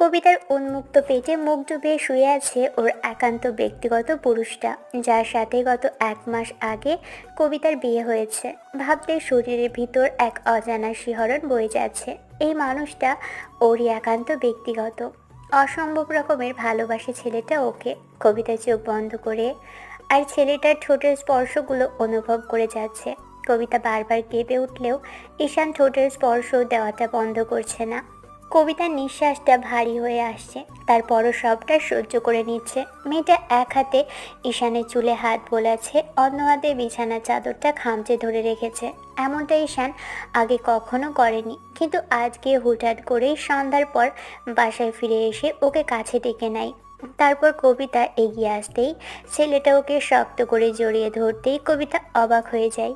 কবিতার উন্মুক্ত পেটে মুখ ডুবিয়ে শুয়ে আছে ওর একান্ত ব্যক্তিগত পুরুষটা, যার সাথে গত 1 মাস আগে কবিতার বিয়ে হয়েছে। ভাবতে শরীরের ভিতর এক অজানা শিহরণ বয়ে যাচ্ছে। এই মানুষটা ওরই একান্ত ব্যক্তিগত, অসম্ভব রকমের ভালোবাসে ছেলেটা ওকে। কবিতা চোখ বন্ধ করে আর ছেলেটার ঠোঁটের স্পর্শগুলো অনুভব করে যাচ্ছে। কবিতা বারবার কেঁপে উঠলেও ঈশান ঠোঁটের স্পর্শ দেওয়াটা বন্ধ করছে না। কবিতার নিঃশ্বাসটা ভারী হয়ে আসছে, তারপরও সবটা সহ্য করে নিচ্ছে। মেয়েটা এক হাতে ঈশানের চুলে হাত বোলাচ্ছে, অন্য হাতে বিছানার চাদরটা খামচে ধরে রেখেছে। এমনটা ঈশান আগে কখনো করেনি, কিন্তু আজকে হুটহাট করেই সন্ধ্যার পর বাসায় ফিরে এসে ওকে কাছে ডেকে নেয়। তারপর কবিতা এগিয়ে আসতেই ছেলেটা ওকে শক্ত করে জড়িয়ে ধরতেই কবিতা অবাক হয়ে যায়।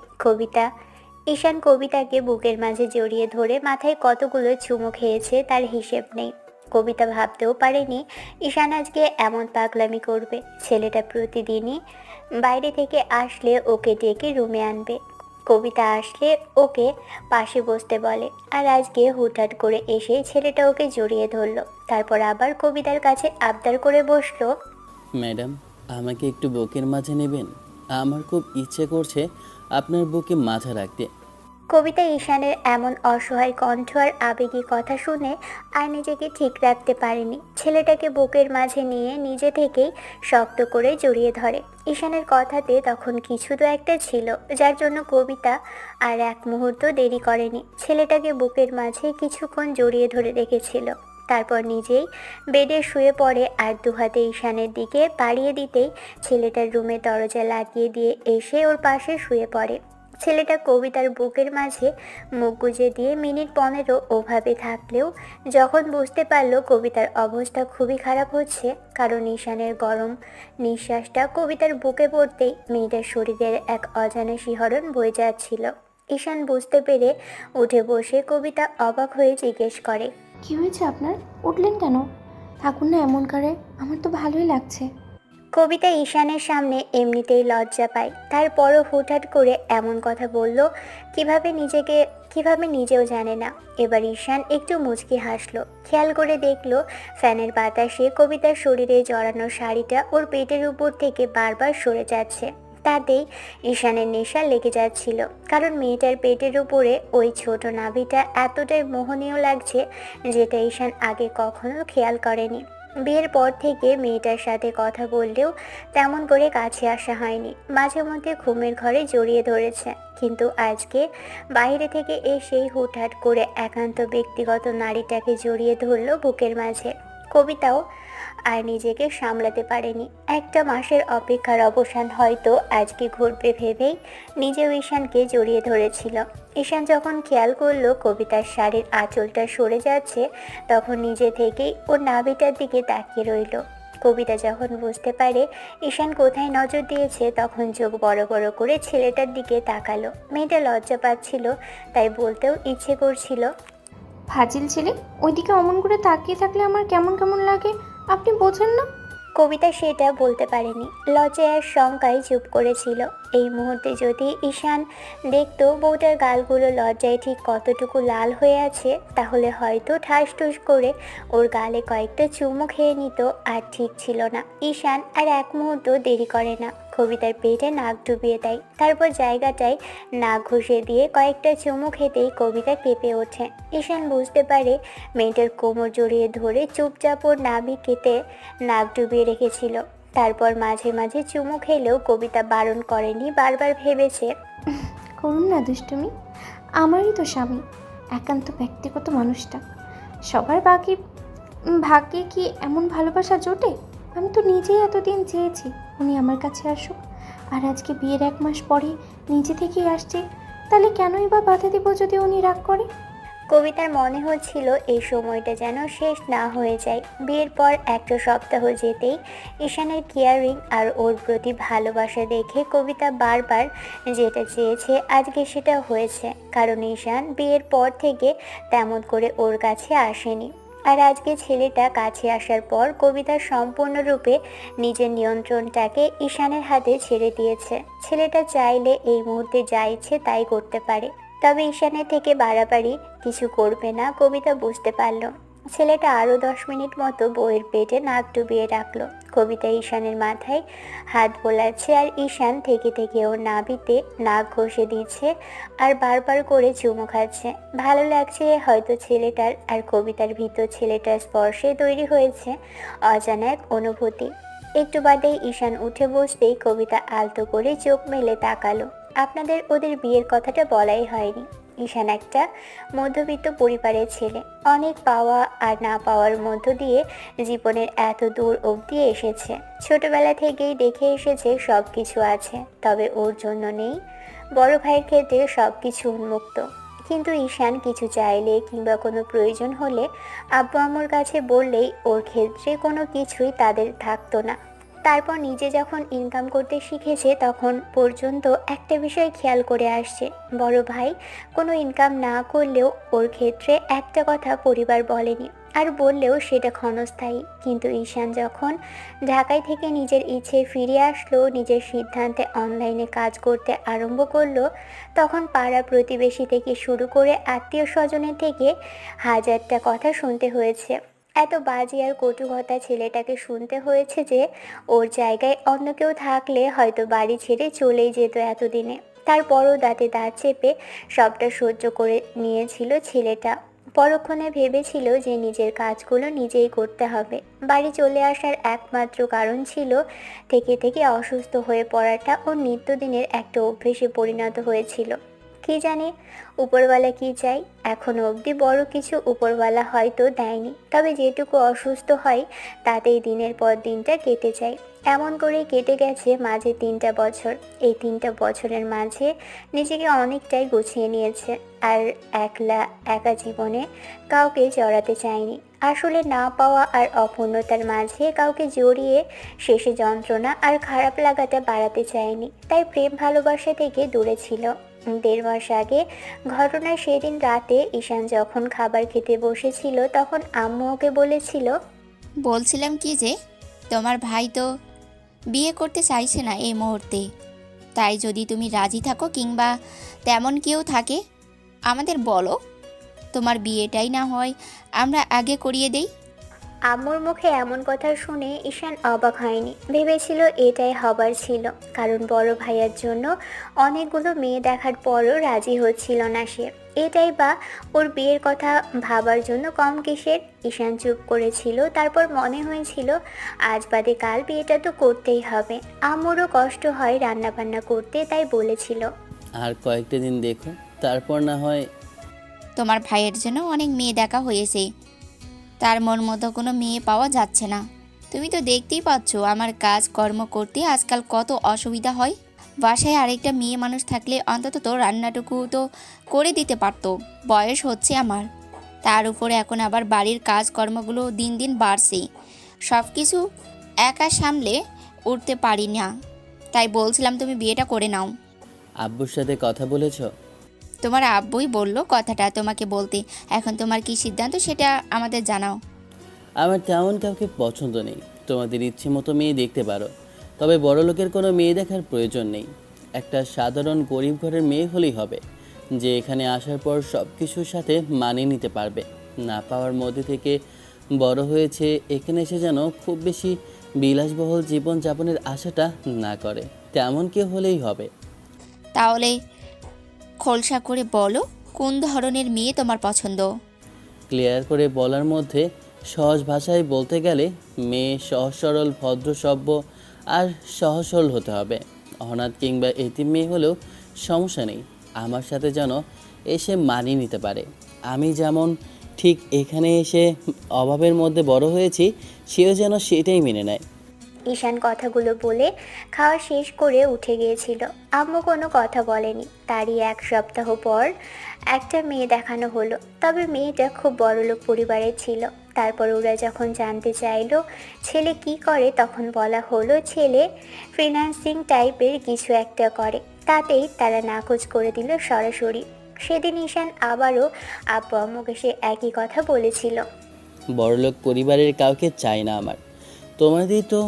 ঈশান কবিতাকে বুকের মাঝে জড়িয়ে ধরে মাথায় কতগুলো চুমু খেয়েছে তার হিসেব নেই। কবিতা ভাবতেও পারেনি ঈশান আজকে এমন পাগলামি করবে। ছেলেটা প্রতিদিনই বাইরে থেকে আসলে ওকে ডেকে রুমে আনবে, কবিতা আসলে ওকে পাশে বসতে বলে, আর আজকে হুটহাট করে এসে ছেলেটা ওকে জড়িয়ে ধরলো। তারপর আবার কবিতার কাছে আবদার করে বসলো, ম্যাডাম, আমাকে একটু বুকের মাঝে নেবেন? আমার খুব ইচ্ছে করছে আপনার বুকে মাথা রাখতে। কবিতা ঈশানের এমন অসহায় কণ্ঠ আর আবেগী কথা শুনে আর নিজেকে ঠিক রাখতে পারেনি। ছেলেটাকে বুকের মাঝে নিয়ে নিজে থেকেই শক্ত করে জড়িয়ে ধরে। ঈশানের কথাতে তখন কিছু তো একটা ছিল, যার জন্য কবিতা আর এক মুহূর্ত দেরি করেনি। ছেলেটাকে বুকের মাঝে কিছুক্ষণ জড়িয়ে ধরে রেখেছিল, তারপর নিজেই বেডে শুয়ে পড়ে আর দুহাতে ঈশানের দিকে বাড়িয়ে দিতেই ছেলেটার রুমে দরজা লাগিয়ে দিয়ে এসে ওর পাশে শুয়ে পড়ে। ছেলেটা কবিতার বুকের মাঝে মুখ গুজে দিয়ে মিনিট 15 ওভাবে থাকলেও যখন বুঝতে পারলো কবিতার অবস্থা খুবই খারাপ হচ্ছে, কারণ ঈশানের গরম নিঃশ্বাসটা কবিতার বুকে পড়তেই মেয়েটার শরীরের এক অজানা শিহরণ বয়ে যাচ্ছিল। ঈশান বুঝতে পেরে উঠে বসে কবিতা অবাক হয়ে জিজ্ঞেস করে, কি হয়েছে আপনার? উঠলেন কেন? থাকুন না এমন করে, আমার তো ভালোই লাগছে। কবিতা ঈশানের সামনে এমনিতেই লজ্জা পায়, তারপরও হুটহাট করে এমন কথা বলল কিভাবে নিজেও জানে না। এবার ঈশান একটু মুচকি হাসলো, খেয়াল করে দেখলো ফ্যানের বাতাসে কবিতার শরীরে জড়ানো শাড়িটা ওর পেটের উপর থেকে বারবার সরে যাচ্ছে। তাতেই ঈশানের নেশা লেগে যাচ্ছিল, কারণ মেয়েটার পেটের উপরে ওই ছোট নাভিটা এতটাই মোহনীয় লাগছে, যেটা ঈশান আগে কখনো খেয়াল করেনি। বিয়ের পর থেকে মেয়েটার সাথে কথা বললেও তেমন করে কাছে আসা হয়নি, মাঝে মধ্যে ঘুমের ঘরে জড়িয়ে ধরেছে, কিন্তু আজকে বাইরে থেকে এসেই হুটহাট করে একান্ত ব্যক্তিগত নারীটাকে জড়িয়ে ধরল বুকের মাঝে। কবিতাও আর নিজেকে সামলাতে পারেনি। 1 মাসের অপেক্ষার অবসান হয়তো আজকে ঘটবে ভেবেই নিজেও ঈশানকে জড়িয়ে ধরেছিল। ঈশান যখন খেয়াল করলো কবিতার শাড়ির আঁচলটা সরে যাচ্ছে, তখন নিজে থেকেই ওর নাভিটার দিকে তাকিয়ে রইল। কবিতা যখন বুঝতে পারে ঈশান কোথায় নজর দিয়েছে, তখন চোখ বড় বড় করে ছেলেটার দিকে তাকালো। মেয়েটা লজ্জা পাচ্ছিল, তাই বলতেও ইচ্ছে করছিল, ফাজিল ছেলে, ওইদিকে অমন করে তাকিয়ে থাকলে আমার কেমন কেমন লাগে, আপনি বোঝেন না? কবিতা সেটা বলতে পারেনি, লজ্জায় আর শঙ্কায় চুপ করেছিল। এই মুহূর্তে যদি ঈশান দেখতো বউটার গালগুলো লজ্জায় ঠিক কতটুকু লাল হয়ে আছে, তাহলে হয়তো ঠাস ঠুস করে ওর গালে কয়েকটা চুমু খেয়ে নিত। আর ঠিক ছিল না, ঈশান আর এক মুহূর্ত দেরি করে না, কবিতার পেটে নাক ডুবিয়ে দেয়, তারপর জায়গাটায় নাক ঘষে দিয়ে কয়েকটা চুমু খেতেই কবিতা কেঁপে ওঠে। ঈশান বুঝতে পারে মেয়েটার কোমর জড়িয়ে ধরে চুপচাপ ওর নাভি কেটে নাক ডুবিয়ে রেখেছিল। তারপর মাঝে মাঝে চুমু খেলেও কবিতা বারণ করেনি, বারবার ভেবেছে, করুন না দুষ্টুমি, আমারই তো স্বামী, একান্ত ব্যক্তিগত মানুষটা। সবার ভাগ্যে কি এমন ভালোবাসা জোটে? আমি তো নিজেই এতদিন চেয়েছি উনি আমার কাছে আসুক, আর আজকে বিয়ের 1 মাস পরে নিজে থেকেই আসছে, তাহলে কেনই বা বাধা দেব যদি উনি রাগ করে? কবিতার মনে হচ্ছিল এই সময়টা যেন শেষ না হয়ে যায়। বিয়ের পর 1 সপ্তাহ যেতেই ঈশানের কেয়ারিং আর ওর প্রতি ভালোবাসা দেখে কবিতা বারবার যেটা চেয়েছে আজকে সেটা হয়েছে, কারণ ঈশান বিয়ের পর থেকে তেমন করে ওর কাছে আসেনি। আর আজকে ছেলেটা কাছে আসার পর কবিতা সম্পূর্ণরূপে নিজের নিয়ন্ত্রণটাকে ঈশানের হাতে ছেড়ে দিয়েছে। ছেলেটা চাইলে এই মুহূর্তে যা ইচ্ছে তাই করতে পারে, তবে ঈশানের থেকে বাড়াবাড়ি কিছু করবে না, কবিতা বুঝতে পারল। ছেলেটা আরও 10 মিনিট মতো বউয়ের পেটে নাক ডুবিয়ে রাখলো। কবিতা ঈশানের মাথায় হাত বোলাচ্ছে আর ঈশান থেকে থেকে ওর নাভিতে নাক ঘষে দিচ্ছে আর বারবার করে চুমু খাচ্ছে। ভালো লাগছে হয়তো ছেলেটার, আর কবিতার ভিতর ছেলেটার স্পর্শে তৈরি হয়েছে অজানা এক অনুভূতি। একটু বাদেই ঈশান উঠে বসতেই কবিতা আলতো করে চোখ মেলে তাকালো। আপনাদের ওদের বিয়ের কথাটা বলাই হয়নি। ঈশান একটা মধ্যবিত্ত পরিবারের ছেলে, অনেক পাওয়া আর না পাওয়ার মধ্য দিয়ে জীবনের এত দূর অবধি এসেছে। ছোটবেলা থেকেই দেখে এসেছে সব কিছু আছে, তবে ওর জন্য নেই। বড় ভাইয়ের ক্ষেত্রে সব কিছু উন্মুক্ত, কিন্তু ঈশান কিছু চাইলে কিংবা কোনো প্রয়োজন হলে আব্বু আম্মুর কাছে বললেই ওর ক্ষেত্রে কোনো কিছুই তাদের থাকতো না। তারপর নিজে যখন ইনকাম করতে শিখেছে তখন পর্যন্ত একটা বিষয় খেয়াল করে আসছে, বড় ভাই কোনো ইনকাম না করলেও ওর ক্ষেত্রে একটা কথা পরিবার বলেনি, আর বললেও সেটা ক্ষণস্থায়ী। কিন্তু ঈশান যখন ঢাকায় থেকে নিজের ইচ্ছে ফিরে আসলো, নিজের সিদ্ধান্তে অনলাইনে কাজ করতে আরম্ভ করলো, তখন পাড়া প্রতিবেশী থেকে শুরু করে আত্মীয় স্বজনের থেকে হাজারটা কথা শুনতে হয়েছে। এত বাজে আর কটু কথা ছেলেটাকে শুনতে হয়েছে যে ওর জায়গায় অন্য কেউ থাকলে হয়তো বাড়ি ছেড়ে চলেই যেত এতদিনে। তারপরও দাঁতে দাঁত চেপে সবটা সহ্য করে নিয়েছিল ছেলেটা। পরক্ষণে ভেবেছিল যে নিজের কাজগুলো নিজেই করতে হবে। বাড়ি চলে আসার একমাত্র কারণ ছিল থেকে থেকে অসুস্থ হয়ে পড়াটা ওর নিত্যদিনের একটা অভ্যেসে পরিণত হয়েছিল। কি জানি উপরওয়ালা কি চাই, এখনো অবধি বড় কিছু উপরওয়ালা হয়তো দেয়নি, তবে যেটুকু অসুস্থ হয় তাতেই দিনের পর দিনটা কেটে যায়। এমন করে কেটে গেছে মাঝে 3টা বছর। এই 3টা বছরের মাঝে নিজেকে অনেকটাই গুছিয়ে নিয়েছে, আর একলা একা জীবনে কাউকে জড়াতে চায়নি। আসলে না পাওয়া আর অপূর্ণতার মাঝে কাউকে জড়িয়ে শেষে যন্ত্রণা আর খারাপ লাগাটা বাড়াতে চায়নি, তাই প্রেম ভালোবাসা থেকে দূরে ছিল। 1.5 মাস আগে ঘটনার সেদিন রাতে ঈশান যখন খাবার খেতে বসেছিল তখন আম্মু ওকে বলেছিল, বলছিলাম কি যে তোমার ভাই তো বিয়ে করতে চাইছে না এই মুহূর্তে, তাই যদি তুমি রাজি থাকো কিংবা তেমন কেউ থাকে আমাদের বলো, তোমার বিয়েটাই না হয় আমরা আগে করিয়ে দেই। আম্মুর মুখে এমন কথা শুনে ঈশান অবাক হয়নি। ভেবেছিল এটাই হবার ছিল, কারণ বড় ভাইয়ার জন্য অনেকগুলো মেয়ে দেখার পরও রাজি হচ্ছিল না সে। এটাই বা ওর বিয়ের কথা ভাবার জন্য কম কিসের। ঈশান চুপ করেছিল, তারপর মনে হয়েছিল আজ বাদে কাল বিয়েটা তো করতেই হবে। আম্মুরও কষ্ট হয় রান্নাবান্না করতে, তাই বলেছিল, আর কয়েকটা দিন দেখো, তারপর না হয়। তোমার ভাইয়ের জন্য অনেক মেয়ে দেখা হয়েছে, তার মন মতো কোনো মেয়ে পাওয়া যাচ্ছে না। তুমি তো দেখতেই পাচ্ছ আমার কাজ কর্ম করতে আজকাল কত অসুবিধা হয়। বাসায় আরেকটা মেয়ে মানুষ থাকলে অন্তত তো রান্নাটুকু তো করে দিতে পারতো। বয়স হচ্ছে আমার, তার উপরে এখন আবার বাড়ির কাজকর্মগুলো দিন দিন বাড়ছে, সব কিছু একা সামলে উঠতে পারি না, তাই বলছিলাম তুমি বিয়েটা করে নাও। আব্বুর সাথে কথা বলেছ? তোমার আব্বুই বললো কথাটা তোমাকে বলতে, এখন তোমার কি সিদ্ধান্ত সেটা আমাদের জানাও। আমার তেমন কাউকে পছন্দ নেই, তোমাদের ইচ্ছে মতো মেয়ে দেখতে পারো, তবে বড়লোকের কোনো মেয়ে দেখার প্রয়োজন নেই। একটা সাধারণ গরিব ঘরের মেয়ে হলেই হবে, যে এখানে আসার পর সব কিছুর সাথে মানিয়ে নিতে পারবে। না পাওয়ার মধ্যে থেকে বড় হয়েছে, এখানে এসে যেন খুব বেশি বিলাসবহুল জীবন যাপনের আশাটা না করে, তেমন কেউ হলেই হবে। তাহলে খোলসা করে বলো কোন ধরনের মেয়ে তোমার পছন্দ। ক্লিয়ার করে বলার মধ্যে সহজ ভাষায় বলতে গেলে মেয়ে সহজ সরল ভদ্র সভ্য আর সহজ সরল হতে হবে। অনাথ কিংবা এতিম মেয়ে হলেও সমস্যা নেই, আমার সাথে যেন এসে মানিয়ে নিতে পারে। আমি যেমন ঠিক এখানে এসে অভাবের মধ্যে বড় হয়েছি, সেও যেন সেটাই মেনে নেয়। ঈশান কথাগুলো বলে খাওয়া শেষ করে উঠে গিয়েছিল। আম্মু কোনো কথা বলেনি। তারই 1 সপ্তাহ পর একটা মেয়ে দেখানো হলো, তবে মেয়েটা খুব বড়লোক পরিবারের ছিল। তারপর ওরা যখন জানতে চাইলো ছেলে কি করে, তখন বলা হলো ছেলে ফ্রিল্যান্সিং টাইপের কিছু একটা করে। তাতেই তারা নাকচ করে দিল সরাসরি। সেদিন ঈশান আবারও আব্বু আম্মুকে সে একই কথা বলেছিল, বড়লোক পরিবারের কাউকে চাই না আমার। তোমাদের তো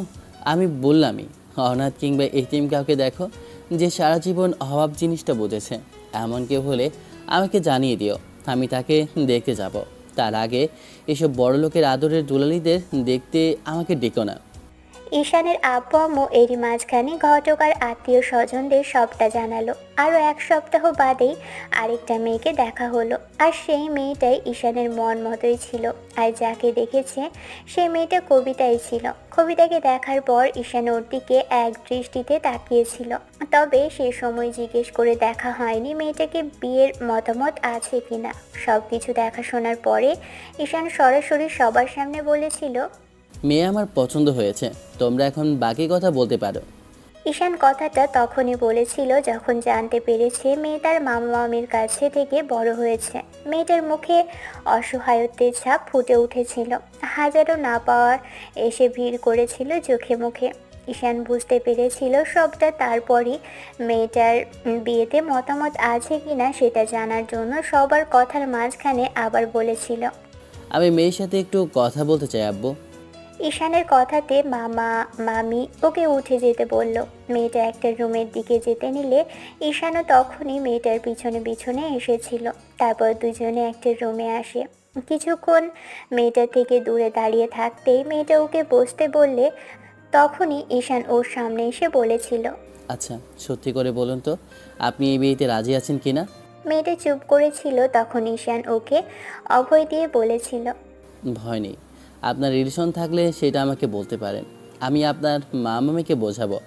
আমি বললামই, অনাথ কিংবা এতিম কাউকে দেখো যে সারা জীবন অভাব জিনিসটা বুঝেছে, এমন কেউ হলে আমাকে জানিয়ে দিও, আমি তাকে দেখে যাব। তার আগে এসব বড়লোকের আদরের দুলালিদের দেখতে আমাকে ডেকো না। ঈশানের আব্বু আম্মু এরই মাঝখানে ঘটক আর আত্মীয় স্বজনদের সবটা জানালো। আরও 1 সপ্তাহ বাদেই আরেকটা মেয়েকে দেখা হলো, আর সেই মেয়েটাই ঈশানের মন মতোই ছিল। আর যাকে দেখেছে সেই মেয়েটা কবিতাই ছিল। কবিতাকে দেখার পর ঈশান ওর দিকে এক দৃষ্টিতে তাকিয়েছিল। তবে সে সময় জিজ্ঞেস করে দেখা হয়নি মেয়েটাকে বিয়ের মতামত আছে কিনা। সব কিছু দেখাশোনার পরে ঈশান সরাসরি সবার সামনে বলেছিল, মেয়ে আমার পছন্দ হয়েছে, তোমরা এখন বাকি কথা বলতে পারো। ঈশান কথাটা তখনই বলেছিল যখন জানতে পেরেছে মেয়ে তার মামা মামির কাছে থেকে বড় হয়েছে। মেয়েটার মুখে অসহায়ত্বের ছাপ ফুটে উঠেছিল। হাজারো না পাওয়ার এসে ভিড় করেছিল চোখে মুখে। ঈশান বুঝতে পেরেছিল সবটা। তারপরই মেয়েটার বিয়েতে মতামত আছে কিনা সেটা জানার জন্য সবার কথার মাঝখানে আবার বলেছিল, আমি মেয়ের সাথে একটু কথা বলতে চাই আব্বু। ঈশানের কথাতে মামা মামি ওকে উঠে যেতে বলল। মেয়েটা একটা রুমের দিকে যেতে নিলে ঈশানও তখনই মেয়েটার পিছনে পিছনে এসেছিল। তারপর দুজনে একটা রুমে আসে। কিছুক্ষণ মেয়েটা থেকে দূরে দাঁড়িয়ে থাকতেই মেয়েটা ওকে বসতে বললে তখনই ঈশান ওর সামনে এসে বলেছিল, আচ্ছা সত্যি করে বলুন তো, আপনি এই বিয়েতে রাজি আছেন কিনা? মেয়েটা চুপ করেছিল। তখন ঈশান ওকে অভয় দিয়ে বলেছিল, ভয় নেই, আপনার রিলেশন থাকলে সেটা আমাকে বলতে পারেন। আমি আপনার মা মামিকে বোঝাবো,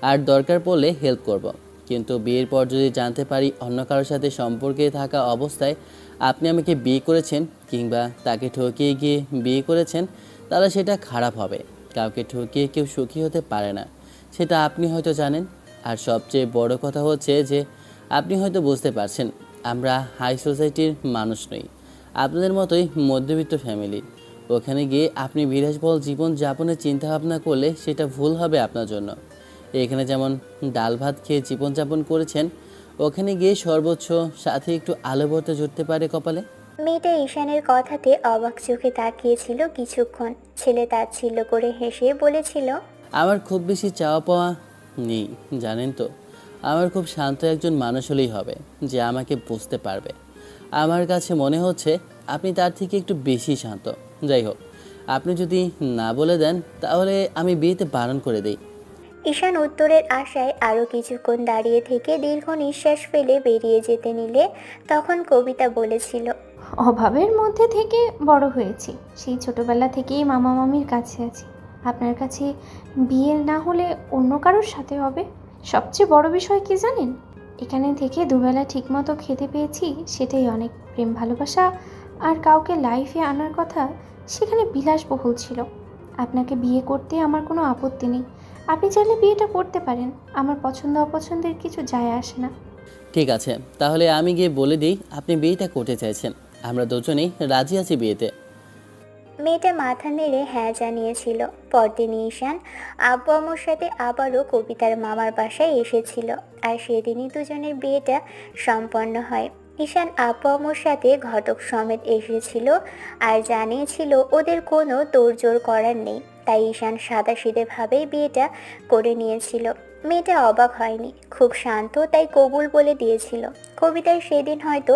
আর দরকার পড়লে হেল্প করব। কিন্তু বিয়ের পর যদি জানতে পারি অন্য কারোর সাথে সম্পর্কে থাকা অবস্থায় আপনি আমাকে বিয়ে করেছেন কিংবা তাকে ঠকিয়ে গিয়ে বিয়ে করেছেন, তাহলে সেটা খারাপ হবে। কাউকে ঠকিয়ে কেউ সুখী হতে পারে না, সেটা আপনি হয়তো জানেন। আর সবচেয়ে বড় কথা হচ্ছে যে আপনি হয়তো বুঝতে পারছেন আমরা হাই সোসাইটির মানুষ নই, আপনাদের মতোই মধ্যবিত্ত ফ্যামিলি। ওখানে গিয়ে আপনি বিলাসবহুল জীবন যাপনের চিন্তাভাবনা করলে সেটা ভুল হবে আপনার জন্য। এখানে যেমন ডাল ভাত খেয়ে জীবনযাপন করেছেন, ওখানে গিয়ে সর্বোচ্চ সাথে একটু আলো ভরতে জুটতে পারে কপালে। মেয়েটা ঈশানের কথাতে অবাক চোখে তাকিয়েছিল কিছুক্ষণ। ছেলে তাচ্ছিল্য করে হেসে বলেছিল, আমার খুব বেশি চাওয়া পাওয়া নেই জানেন তো। আমার খুব শান্ত একজন মানুষ হলেই হবে যে আমাকে বুঝতে পারবে। আমার কাছে মনে হচ্ছে আপনি তার থেকে একটু বেশি শান্ত। যাই হোক, আপনি যদি না বলে দেন তাহলে আমি বিয়েতে বারণ করে দিই। ঈশান উত্তরের আশায় আরও কিছুক্ষণ দাঁড়িয়ে থেকে দীর্ঘ নিঃশ্বাস ফেলে বেরিয়ে যেতে নিলে তখন কবিতা বলেছিল, অভাবের মধ্যে থেকে বড় হয়েছি, সেই ছোটবেলা থেকেই মামা মামির কাছে আছি। আপনার কাছে বিয়ে না হলে অন্য কারোর সাথে হবে। সবচেয়ে বড় বিষয় কি জানেন? এখানে থেকে দুবেলা ঠিকমতো খেতে পেয়েছি, সেটাই অনেক। প্রেম ভালোবাসা আর কাউকে লাইফে আনার কথা সেখানে বিলাসবহুল ছিল। আপনাকে বিয়ে করতে আমার কোনো আপত্তি নেই। আপনি চাইলে বিয়েটা করতে পারেন। আমার পছন্দ অপছন্দের কিছু যায় আসে না। ঠিক আছে, তাহলে আমি গিয়ে বলে দিই আপনি বিয়েটা করতে চাইছেন। আমরা দুজনেই রাজি আছি বিয়েতে। মেয়েটা মাথা নেড়ে হ্যাঁ জানিয়েছিল। পরদিন ঈশান আব্বু আম্মুর সাথে আবারও কবিতার মামার বাসায় এসেছিল। আর সেদিনই দুজনের বিয়েটা সম্পন্ন হয়। ঈশান আব্বু আম্মুর সাথে ঘটক সমেত এসেছিল আর জানিয়েছিল ওদের কোনো তোড়জোড় করার নেই। তাই ঈশান সাদাসিধেভাবেই বিয়েটা করে নিয়েছিল। মেয়েটা অবাক হয়নি, খুব শান্ত, তাই কবুল বলে দিয়েছিল। কবিতার সেদিন হয়তো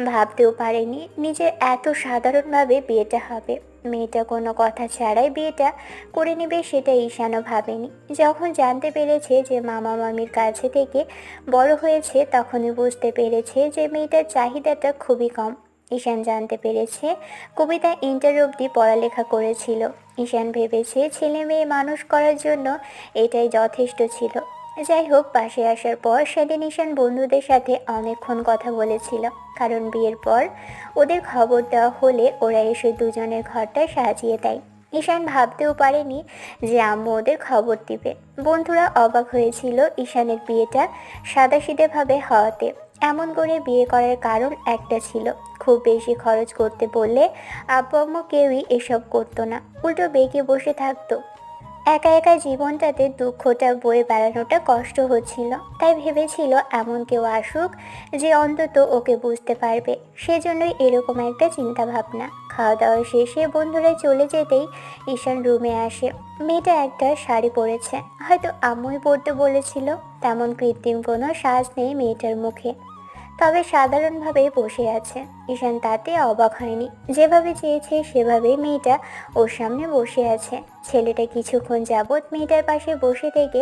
ভাবতেও পারেনি নিজের এত সাধারণভাবে বিয়েটা হবে। মেয়েটা কোনো কথা ছাড়াই বিয়েটা করে নেবে সেটা ঈশানও ভাবেনি। যখন জানতে পেরেছে যে মামা মামির কাছে থেকে বড় হয়েছে তখনই বুঝতে পেরেছে যে মেয়েটার চাহিদাটা খুবই কম। ঈশান জানতে পেরেছে কবিতা ইন্টার অবধি পড়ালেখা করেছিল। ঈশান ভেবেছে ছেলে মেয়ে মানুষ করার জন্য এটাই যথেষ্ট ছিল। যাই হোক, পাশে আসার পর সেদিন ঈশান বন্ধুদের সাথে অনেকক্ষণ কথা বলেছিল, কারণ বিয়ের পর ওদের খবর দেওয়া হলে ওরা এসে দুজনের ঘরটা সাজিয়ে দেয়। ঈশান ভাবতেও পারেনি যে আম্মু ওদের খবর দিবে। বন্ধুরা অবাক হয়েছিল ঈশানের বিয়েটা সাদাসিধেভাবে হওয়াতে। এমন করে বিয়ে করার কারণ একটা ছিল, খুব বেশি খরচ করতে বললে আব্বু আম্মু কেউই এসব করতো না, উল্টো বেঁকে বসে থাকতো। একা একা জীবনটাতে দুঃখটা বয়ে বেড়ানোটা কষ্ট হচ্ছিল। তাই ভেবেছিল এমন কেউ আসুক যে অন্তত ওকে বুঝতে পারবে। সেজন্যই এরকম একটা চিন্তা ভাবনা। খাওয়া দাওয়া শেষে বন্ধুরা চলে যেতেই ঈশান রুমে আসে। মেয়েটা একটা শাড়ি পরেছে, হয়তো আম্মুই পরতে বলেছিল। তেমন কৃত্রিম কোনো সাজ নেই মেয়েটার মুখে। তবে সাধারণভাবে বসে আছে। ঈশান তাতে অবাক হয়নি। যেভাবে চেয়েছে সেভাবে মেয়েটা ওর সামনে বসে আছে। ছেলেটা কিছুক্ষণ যাবৎ মেয়েটার পাশে বসে থেকে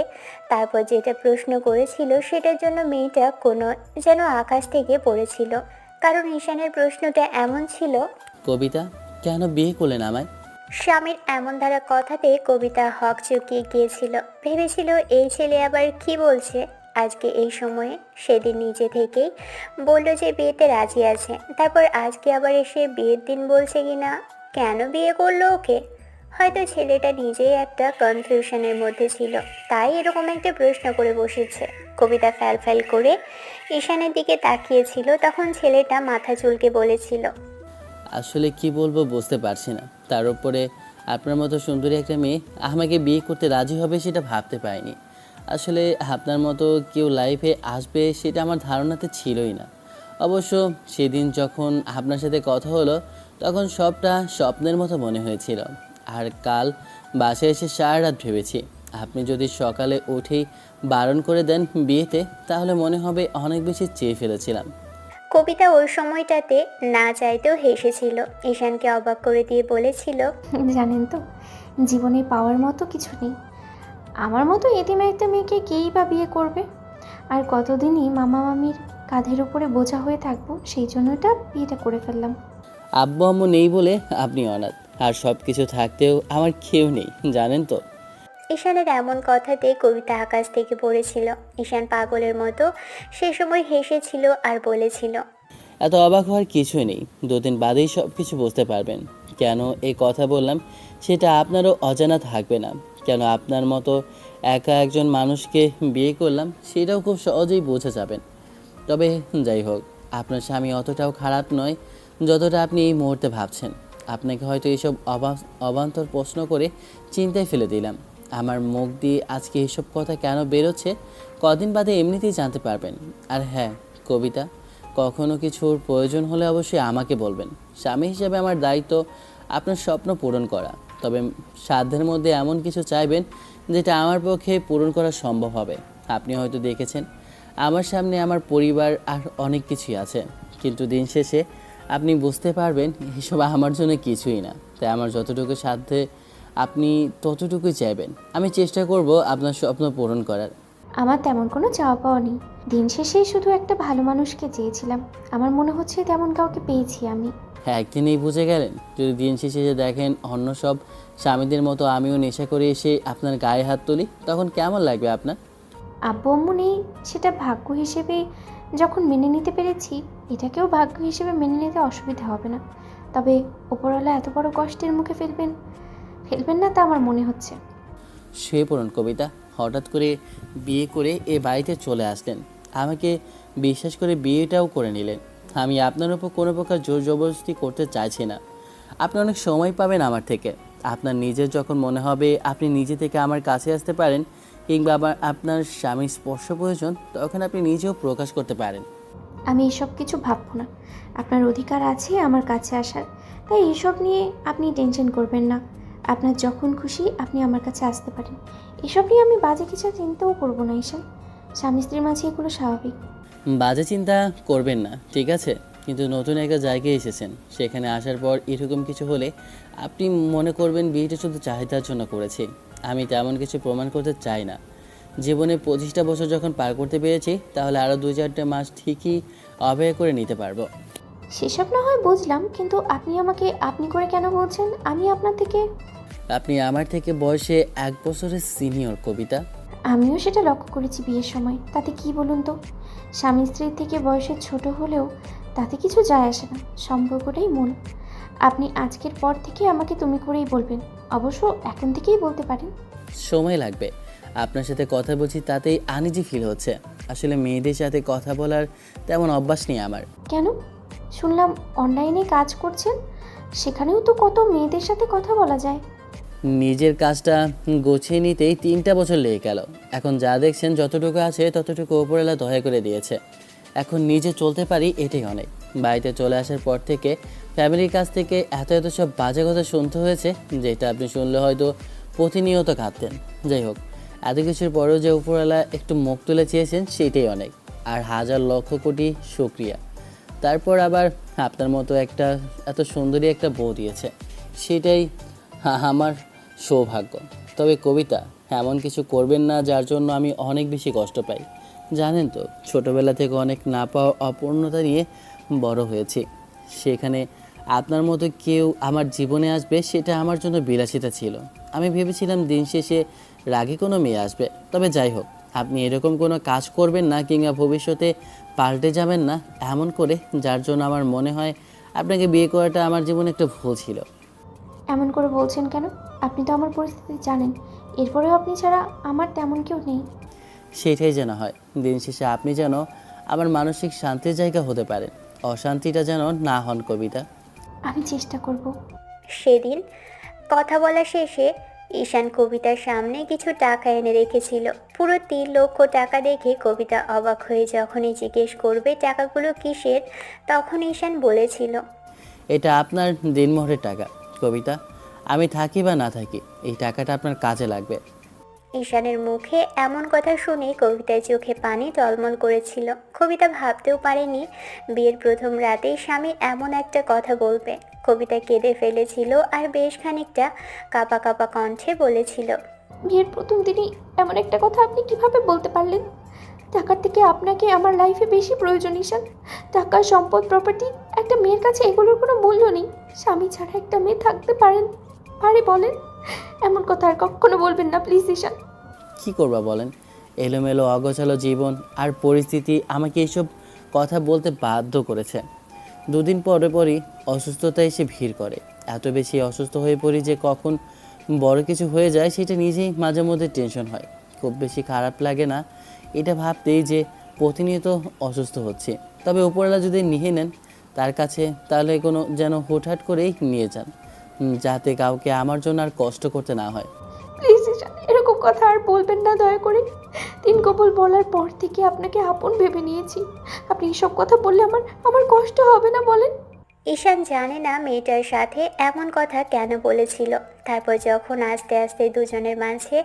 তারপর যেটা প্রশ্ন করেছিল সেটার জন্য মেয়েটা কোনো যেন আকাশ থেকে পড়েছিল। কারণ ঈশানের প্রশ্নটা এমন ছিল, কবিতা, কেন বিয়ে করলেন আমায়? স্বামীর এমন ধারা কথাতে কবিতা হক চুকিয়ে গিয়েছিল। ভেবেছিল এই ছেলে আবার কি বলছে আজকে এই সময়ে। সেদিন নিজে থেকেই বলল যে বিয়েতে রাজি আছে, তারপর আজকে আবার এসে বিয়ের দিন বলছে কিনা। কেন বিয়ে করলো ওকে? হয়তো ছেলেটা নিজেই একটা কনফিউশনের মধ্যে ছিল, তাই এরকম একটা প্রশ্ন করে বসেছে। কবিতা ফ্যাল ফ্যাল করে ঈশানের দিকে তাকিয়েছিল। তখন ছেলেটা মাথা চুলকে বলেছিল, আসলে কি বলবো বুঝতে পারছি না। তার উপরে আপনার মতো সুন্দরী একটা মেয়ে আমাকে বিয়ে করতে রাজি হবে সেটা ভাবতে পারিনি। আসলে আপনার মতো কেউ লাইফে আসবে সেটা আমার ধারণাতে ছিলই না। অবশ্য সেদিন যখন আপনার সাথে কথা হলো তখন সবটা স্বপ্নের মতো মনে হয়েছিল। আর কাল বাসায় এসে সারা রাত ভেবেছি আপনি যদি সকালে উঠেই বারণ করে দেন বিয়েতে তাহলে মনে হবে অনেক বেশি চেয়ে ফেলেছিলাম। কবিতা ওই সময়টাতে না চাইতেও হেসেছিল। ঈশানকে অবাক করে দিয়ে বলেছিল, জানেন তো, জীবনে পাওয়ার মতো কিছু নেই। আমার মতো এতিম একটা মেয়েকে কেই বা বিয়ে করবে? আর কতদিনই মামা মামির কাঁধের উপরে বোঝা হয়ে থাকবো, সেই জন্যটা বিয়েটা করে ফেললাম। আব্বু আম্মু নেই বলে আপনি অনাথ, আর সব কিছু থাকতেও আমার কেউ নেই, জানেন তো। ঈশানের এমন কথাতে কবিতা আকাশ থেকে পড়েছিল। ঈশান পাগলের মতো সে সময় হেসেছিল আর বলেছিল, এত অবাক হওয়ার কিছুই নেই, 2 দিন বাদেই সব কিছু বুঝতে পারবেন। কেন এই কথা বললাম সেটা আপনারও অজানা থাকবে না। কেন আপনার মতো একা একজন মানুষকে বিয়ে করলাম সেটাও খুব সহজেই বোঝা যাবেন। তবে যাই হোক, আপনার স্বামী অতটাও খারাপ নয় যতটা আপনি এই মুহূর্তে ভাবছেন। আপনাকে হয়তো এইসব অবান্তর প্রশ্ন করে চিন্তায় ফেলে দিলাম। আমার মুখ দিয়ে আজকে এইসব কথা কেন বেরোচ্ছে কদিন বাদে এমনিতেই জানতে পারবেন। আর হ্যাঁ কবিতা, কখনো কিছুর প্রয়োজন হলে অবশ্যই আমাকে বলবেন। স্বামী হিসেবে আমার দায়িত্ব আপনার স্বপ্ন পূরণ করা। তবে সাধ্যের মধ্যে এমন কিছু চাইবেন যেটা আমার পক্ষে পূরণ করা সম্ভব হবে। আপনি হয়তো দেখেছেন আমার সামনে আমার পরিবার আর অনেক কিছুই আছে, কিন্তু দিন শেষে আপনি বুঝতে পারবেন এসব আমার জন্য কিছুই না। তাই আমার যতটুকু সাধ্যে আপনি ততটুকুই চাইবেন। আমি চেষ্টা করব আপনার স্বপ্ন পূরণ করার। আমার তেমন কোনো চাওয়া পাওয়া নেই। দিন শেষেই শুধু একটা ভালো মানুষকে চেয়েছিলাম। আমার মনে হচ্ছে তেমন কাউকে পেয়েছি আমি। হ্যাঁ, একদিনেই বুঝে গেলেন? যদি দিন শেষে যে দেখেন অন্য সব স্বামীদের মতো আমিও নেশা করে এসে আপনার গায়ে হাত তুলি, তখন কেমন লাগবে আপনার? আব্বু আম্মু নেই সেটা ভাগ্য হিসেবে যখন মেনে নিতে পেরেছি, এটাকেও ভাগ্য হিসেবে মেনে নিতে অসুবিধা হবে না। তবে ওপরওয়ালা এত বড় কষ্টের মুখে ফেলবেন না তা আমার মনে হচ্ছে। শুয়ে পড়ুন কবিতা। হঠাৎ করে বিয়ে করে এ বাড়িতে চলে আসলেন, আমাকে বিশ্বাস করে বিয়েটাও করে নিলেন। আমি আপনার উপর কোনো প্রকার জোর জবরদস্তি করতে চাইছি না। আপনি অনেক সময় পাবেন আমার থেকে। আপনার নিজের যখন মনে হবে আপনি নিজে থেকে আমার কাছে আসতে পারেন, কিংবা আবার আপনার স্বামীর স্পর্শ প্রয়োজন, তখন আপনি নিজেও প্রকাশ করতে পারেন। আমি এসব কিছু ভাববো না। আপনার অধিকার আছে আমার কাছে আসার, তাই এসব নিয়ে আপনি টেনশন করবেন না। আপনার যখন খুশি আপনি আমার কাছে আসতে পারেন। এসব নিয়ে আমি বাজে কিছু চিন্তাও করবো না ঈশান। স্বামী স্ত্রীর মাঝে এগুলো স্বাভাবিক। বাজে চিন্তা করবেন না, ঠিক আছে? কিন্তু নতুন একটা জায়গায় এসেছেন, সেখানে আসার পর এরকম কিছু হলে আপনি মনে করবেন বিয়েটা শুধু চাহিদার জন্য করেছি। আমি তেমন কিছু প্রমাণ করতে চাই না। জীবনে 25টা বছর যখন পার করতে পেরেছি, তাহলে আরও 2-4টা মাস ঠিকই অপেক্ষা করে নিতে পারবো। সেসব না হয় বুঝলাম, কিন্তু আপনি আমাকে আপনি করে কেন বলছেন? আমি আপনার থেকে আপনি আমার থেকে বয়সে 1 বছরের সিনিয়র কবিতা। আমিও সেটা লক্ষ্য করেছি বিয়ের সময়। তাতে কি বলুন তো? স্বামী স্ত্রীর থেকে বয়সে ছোট হলেও তাতে কিছু যায় আসে না, সম্পর্কটাই মূল। আপনি আজকের পর থেকে আমাকে তুমি করেই বলবেন। অবশ্য এখন থেকেই বলতে পারেন। সময় লাগবে। আপনার সাথে কথা বলছি তাতেই আনইজি ফিল হচ্ছে। আসলে মেয়েদের সাথে কথা বলার তেমন অভ্যাস নেই আমার। কেন? শুনলাম অনলাইনে কাজ করছেন, সেখানেও তো কত মেয়েদের সাথে কথা বলা যায়। নিজের কাজটা গুছিয়ে নিতেই 3টা বছর লেগে গেল। এখন যা দেখছেন যতটুকু আছে ততটুকু ওপরওয়ালা দয়া করে দিয়েছে। এখন নিজে চলতে পারি, এটাই অনেক। বাড়িতে চলে আসার পর থেকে ফ্যামিলির কাছ থেকে এত সব বাজে কথা শুনতে হয়েছে, যেটা আপনি শুনলে হয়তো প্রতিনিয়ত কাঁদতেন। যাই হোক, এত কিছুর পরেও যে উপরওয়ালা একটু মুখ তুলে চেয়েছেন সেটাই অনেক। আর হাজার লক্ষ কোটি শুকরিয়া। তারপর আবার আপনার মতো একটা এত সুন্দরী একটা বউ দিয়েছে, সেটাই আমার সৌভাগ্য। তবে কবিতা, এমন কিছু করবেন না যার জন্য আমি অনেক বেশি কষ্ট পাই। জানেন তো, ছোটোবেলা থেকে অনেক না পাওয়া অপূর্ণতা নিয়ে বড় হয়েছি। সেখানে আপনার মতো কেউ আমার জীবনে আসবে, সেটা আমার জন্য বিলাসিতা ছিল। আমি ভেবেছিলাম দিন শেষে রাগে কোনো মেয়ে আসবে। তবে যাই হোক, আপনি এরকম কোনো কাজ করবেন না কিংবা ভবিষ্যতে পাল্টে যাবেন না এমন করে, যার জন্য আমার মনে হয় আপনাকে বিয়ে করাটা আমার জীবনে একটা ভুল ছিল। এমন করে বলছেন কেন? আপনি তো আমার পরিস্থিতি জানেন। এরপরেও আপনি ছাড়া আমার তেমন কেউ নেই। সেটাই যেন হয়। দিন শেষে আপনি যেন আমার মানসিক শান্তির জায়গা হতে পারেন, অশান্তিটা যেন না হন কবিতা। আমি চেষ্টা করব। সেদিন কথা বলা শেষে ঈশান কবিতার সামনে কিছু টাকা এনে রেখেছিল। পুরো 3 লক্ষ টাকা দেখে কবিতা অবাক হয়ে যখনই জিজ্ঞেস করবে টাকাগুলো কিসের, তখন ঈশান বলেছিল, এটা আপনার দিনমোহরের টাকা কবিতা। আমি থাকি বা না থাকি, এই টাকাটা আপনার কাজে লাগবে। ঈশানের মুখে এমন কথা শুনে কবিতার চোখে পানি টলমল করেছিল। কবিতা ভাবতেও পারেনি বিয়ের প্রথম রাতেই স্বামী এমন একটা কথা বলবে। কবিতা কেঁদে ফেলেছিল আর বেশ খানিকটা কাঁপা কাঁপা কণ্ঠে বলেছিল, বিয়ের প্রথম দিনই এমন একটা কথা আপনি কিভাবে বলতে পারলেন? টাকার থেকে আপনাকে আমার লাইফে বেশি প্রয়োজন ঈশান। টাকা, সম্পদ, প্রপার্টি, একটা মেয়ের কাছে এগুলোর কোনো মূল্য নেই। স্বামী ছাড়া একটা মেয়ে থাকতে পারে বলেন? এমন কথা আর কখনো বলবেন না প্লিজ ঈশান। কি করবা বলেন? এলোমেলো অগোছালো জীবন আর পরিস্থিতি আমাকে এইসব কথা বলতে বাধ্য করেছে। দুদিন পরে পরই অসুস্থতা এসে ভিড় করে। এত বেশি অসুস্থ হয়ে পড়ি যে কখন বড় কিছু হয়ে যায় সেটা নিজেই মাঝে মধ্যে টেনশন হয়। খুব বেশি খারাপ লাগে না এটা ভাবতেই যে প্রতিনিয়ত অসুস্থ হচ্ছে। তবে উপরওয়ালা যদি নিয়ে নেন তার কাছে, তাহলে কোনো যেন হুটহাট করেই নিয়ে যান, যাতে কাউকে আমার জন্য আর কষ্ট করতে না হয়। প্লিজ ঈশান, এরকম কথা আর বলবেন না দয়া করে। 3 কবুল বলার পর থেকে আপনাকে আপন ভেবে নিয়েছি। আপনি এসব কথা বললে আমার কষ্ট হবে না বলেন? ঈশান জানে না মেয়েটার সাথে এমন কথা কেন বলেছিল। তারপর যখন আস্তে আস্তে দুজনের মাঝে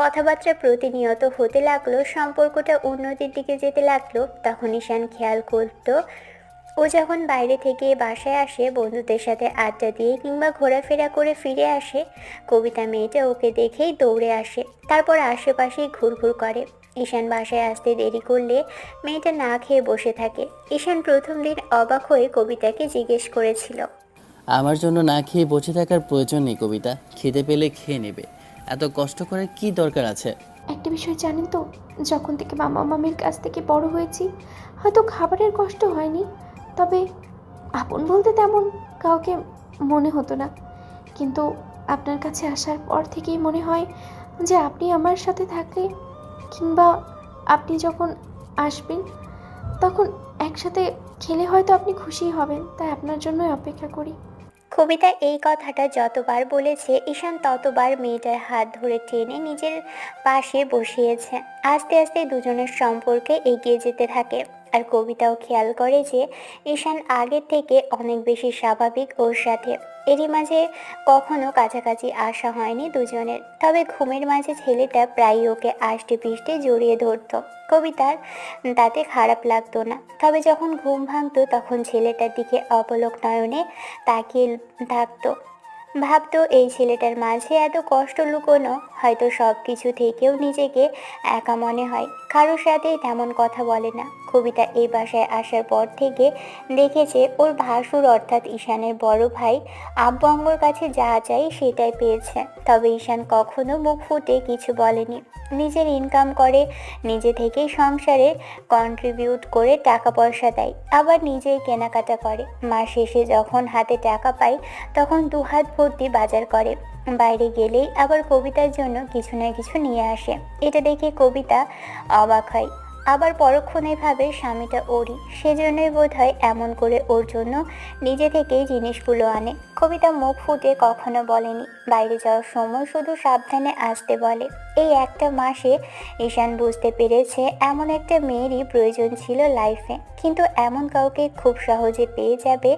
কথাবার্তা প্রতিনিয়ত হতে লাগলো, সম্পর্কটা উন্নতির দিকে যেতে লাগলো, তখন ঈশান খেয়াল করতো ও যখন বাইরে থেকে বাসায় আসে, বন্ধুদের সাথে আড্ডা দিয়ে কিংবা ঘোরাফেরা করে ফিরে আসে, কবিতা মেয়েটা ওকে দেখেই দৌড়ে আসে, তারপর আশেপাশেই ঘুরঘুর করে। ঈশান বাসায় আসতে দেরি করলে মেয়েটা না খেয়ে বসে থাকে। ঈশান প্রথম দিন অবাক হয়ে কবিতাকে জিজ্ঞেস করেছিল, আমার জন্য না খেয়ে বসে থাকার প্রয়োজন নেই কবিতা, খেতে পেলে খেয়ে নেবে, এত কষ্ট করার কি দরকার আছে? একটা বিষয় জানেন তো, যখন থেকে মামা মামির কাছ থেকে বড় হয়েছি, হয়তো খাবারের কষ্ট হয়নি, তবে আপন বলতে তেমন কাউকে মনে হতো না। কিন্তু আপনার কাছে আসার পর থেকেই মনে হয় যে আপনি আমার সাথে থাকলে, কিংবা আপনি যখন আসবেন তখন একসাথে খেলে হয়তো আপনি খুশি হবেন। তাই আপনার জন্যই অপেক্ষা করি। কবিতা এই কথাটা যতবার বলেছে, ঈশান ততবার মেয়েটার হাত ধরে টেনে নিজের পাশে বসিয়েছে। আস্তে আস্তে দুজনের সম্পর্কে এগিয়ে যেতে থাকে। আর কবিতাও খেয়াল করে যে ঈশান আগের থেকে অনেক বেশি স্বাভাবিক ওর সাথে। এরই মাঝে কখনো কাছাকাছি আসা হয়নি দুজনের, তবে ঘুমের মাঝে ছেলেটা প্রায়ই ওকে আষ্টে পৃষ্ঠে জড়িয়ে ধরতো। কবিতার তাতে খারাপ লাগতো না, তবে যখন ঘুম ভাঙতো তখন ছেলেটার দিকে অপলক নয়নে তাকিয়ে থাকতো। ভাবতো এই ছেলেটার মাঝে এত কষ্ট লুকোনো, হয়তো সব কিছু থেকেও নিজেকে একা মনে হয়, কারোর সাথেই তেমন কথা বলে না। কবিতা এই বাসায় আসার পর থেকে দেখেছে ওর ভাসুর অর্থাৎ ঈশানের বড় ভাই আব্বু আম্মুর কাছে যা চাই সেটাই পেয়েছে। তবে ঈশান কখনো মুখ ফুটে কিছু বলেনি। নিজের ইনকাম করে, নিজে থেকেই সংসারে কন্ট্রিবিউট করে টাকা পয়সা দেয়, আবার নিজেই কেনাকাটা করে। মাস শেষে যখন হাতে টাকা পায় তখন দুহাত ভর্তি বাজার করে। বাইরে গেলেই আবার কবিতার জন্য কিছু না কিছু নিয়ে আসে। এটা দেখে কবিতা অবাক হয়, আবার পরক্ষণে ভাবে স্বামীটা ওরই, সেজন্যই বোধহয় এমন করে ওর জন্য নিজে থেকেই জিনিসগুলো আনে। কবিতা মুখ ফুটে কখনো বলেনি, বাইরে যাওয়ার সময় শুধু সাবধানে আসতে বলে। এই একটা মাসে ঈশান বুঝতে পেরেছে এমন একটা মেয়েরই প্রয়োজন ছিল লাইফে, কিন্তু এমন কাউকে খুব সহজে পেয়ে যাবে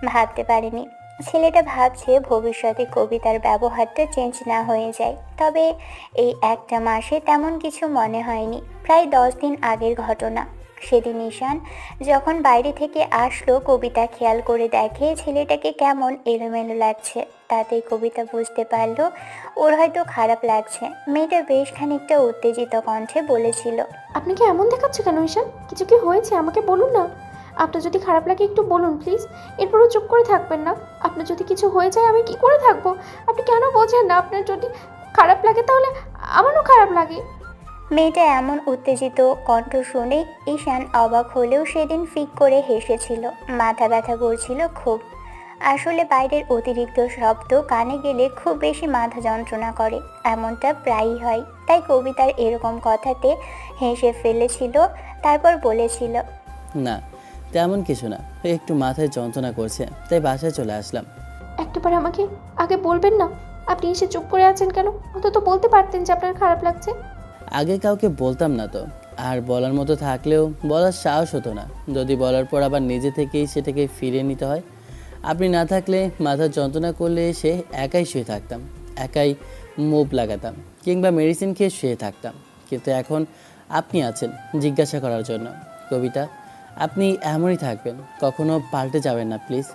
ভাবতে পারেনি। ছেলেটা ভাবছে ভবিষ্যতে কবিতার ব্যবহারটা চেঞ্জ না হয়ে যায়, তবে এই একটা মাসে তেমন কিছু মনে হয়নি। প্রায় 10 দিন আগের ঘটনা। সেদিন ঈশান যখন বাইরে থেকে আসলো, কবিতা খেয়াল করে দেখে ছেলেটাকে কেমন এলোমেলো লাগছে। তাতেই কবিতা বুঝতে পারলো ওর হয়তো খারাপ লাগছে। মেয়েটা বেশ খানিকটা উত্তেজিত কণ্ঠে বলেছিল, আপনাকে এমন দেখাচ্ছে কেন ঈশান? কিছু কি হয়েছে? আমাকে বলুন না। আপনার যদি খারাপ লাগে একটু বলুন প্লিজ। এরপরও চুপ করে থাকবেন না। আপনার যদি কিছু হয়ে যায় আমি কি করে থাকবো? আপনি কেন বোঝেন না? আপনার যদি খারাপ লাগে তাহলে আমারও খারাপ লাগে। মেয়েটা এমন উত্তেজিত কণ্ঠ শুনে ঈশান অবাক হলেও সেদিন ফিক করে হেসেছিল। মাথা ব্যথা করছিল খুব। আসলে বাইরের অতিরিক্ত শব্দ কানে গেলে খুব বেশি মাথা যন্ত্রণা করে, এমনটা প্রায়ই হয়। তাই কবিতার এরকম কথাতে হেসে ফেলেছিল। তারপর বলেছিল, না, তেমন কিছু না, একটু মাথায় যন্ত্রণা করছে, তাই বাসায় চলে আসলাম। একটাবার আমাকে আগে বলবেন না? আপনি এসে চুপ করে আছেন কেন? অন্তত বলতে পারতেন যে আপনার খারাপ লাগছে। আগে কাউকে বলতাম না তো, আর বলার মতো থাকলেও বলার সাহস হতো না। যদি বলার পর আবার নিজে থেকেই সেটাকে ফিরিয়ে নিতে হয়। আপনি না থাকলে মাথার যন্ত্রণা করলে এসে একাই শুয়ে থাকতাম, একাই মুভ লাগাতাম, কিংবা মেডিসিন খেয়ে শুয়ে থাকতাম। কিন্তু এখন আপনি আছেন জিজ্ঞাসা করার জন্য। কবিতা, আপনি এমনই থাকবেন, কখনো পাল্টে যাবেন না প্লিজ।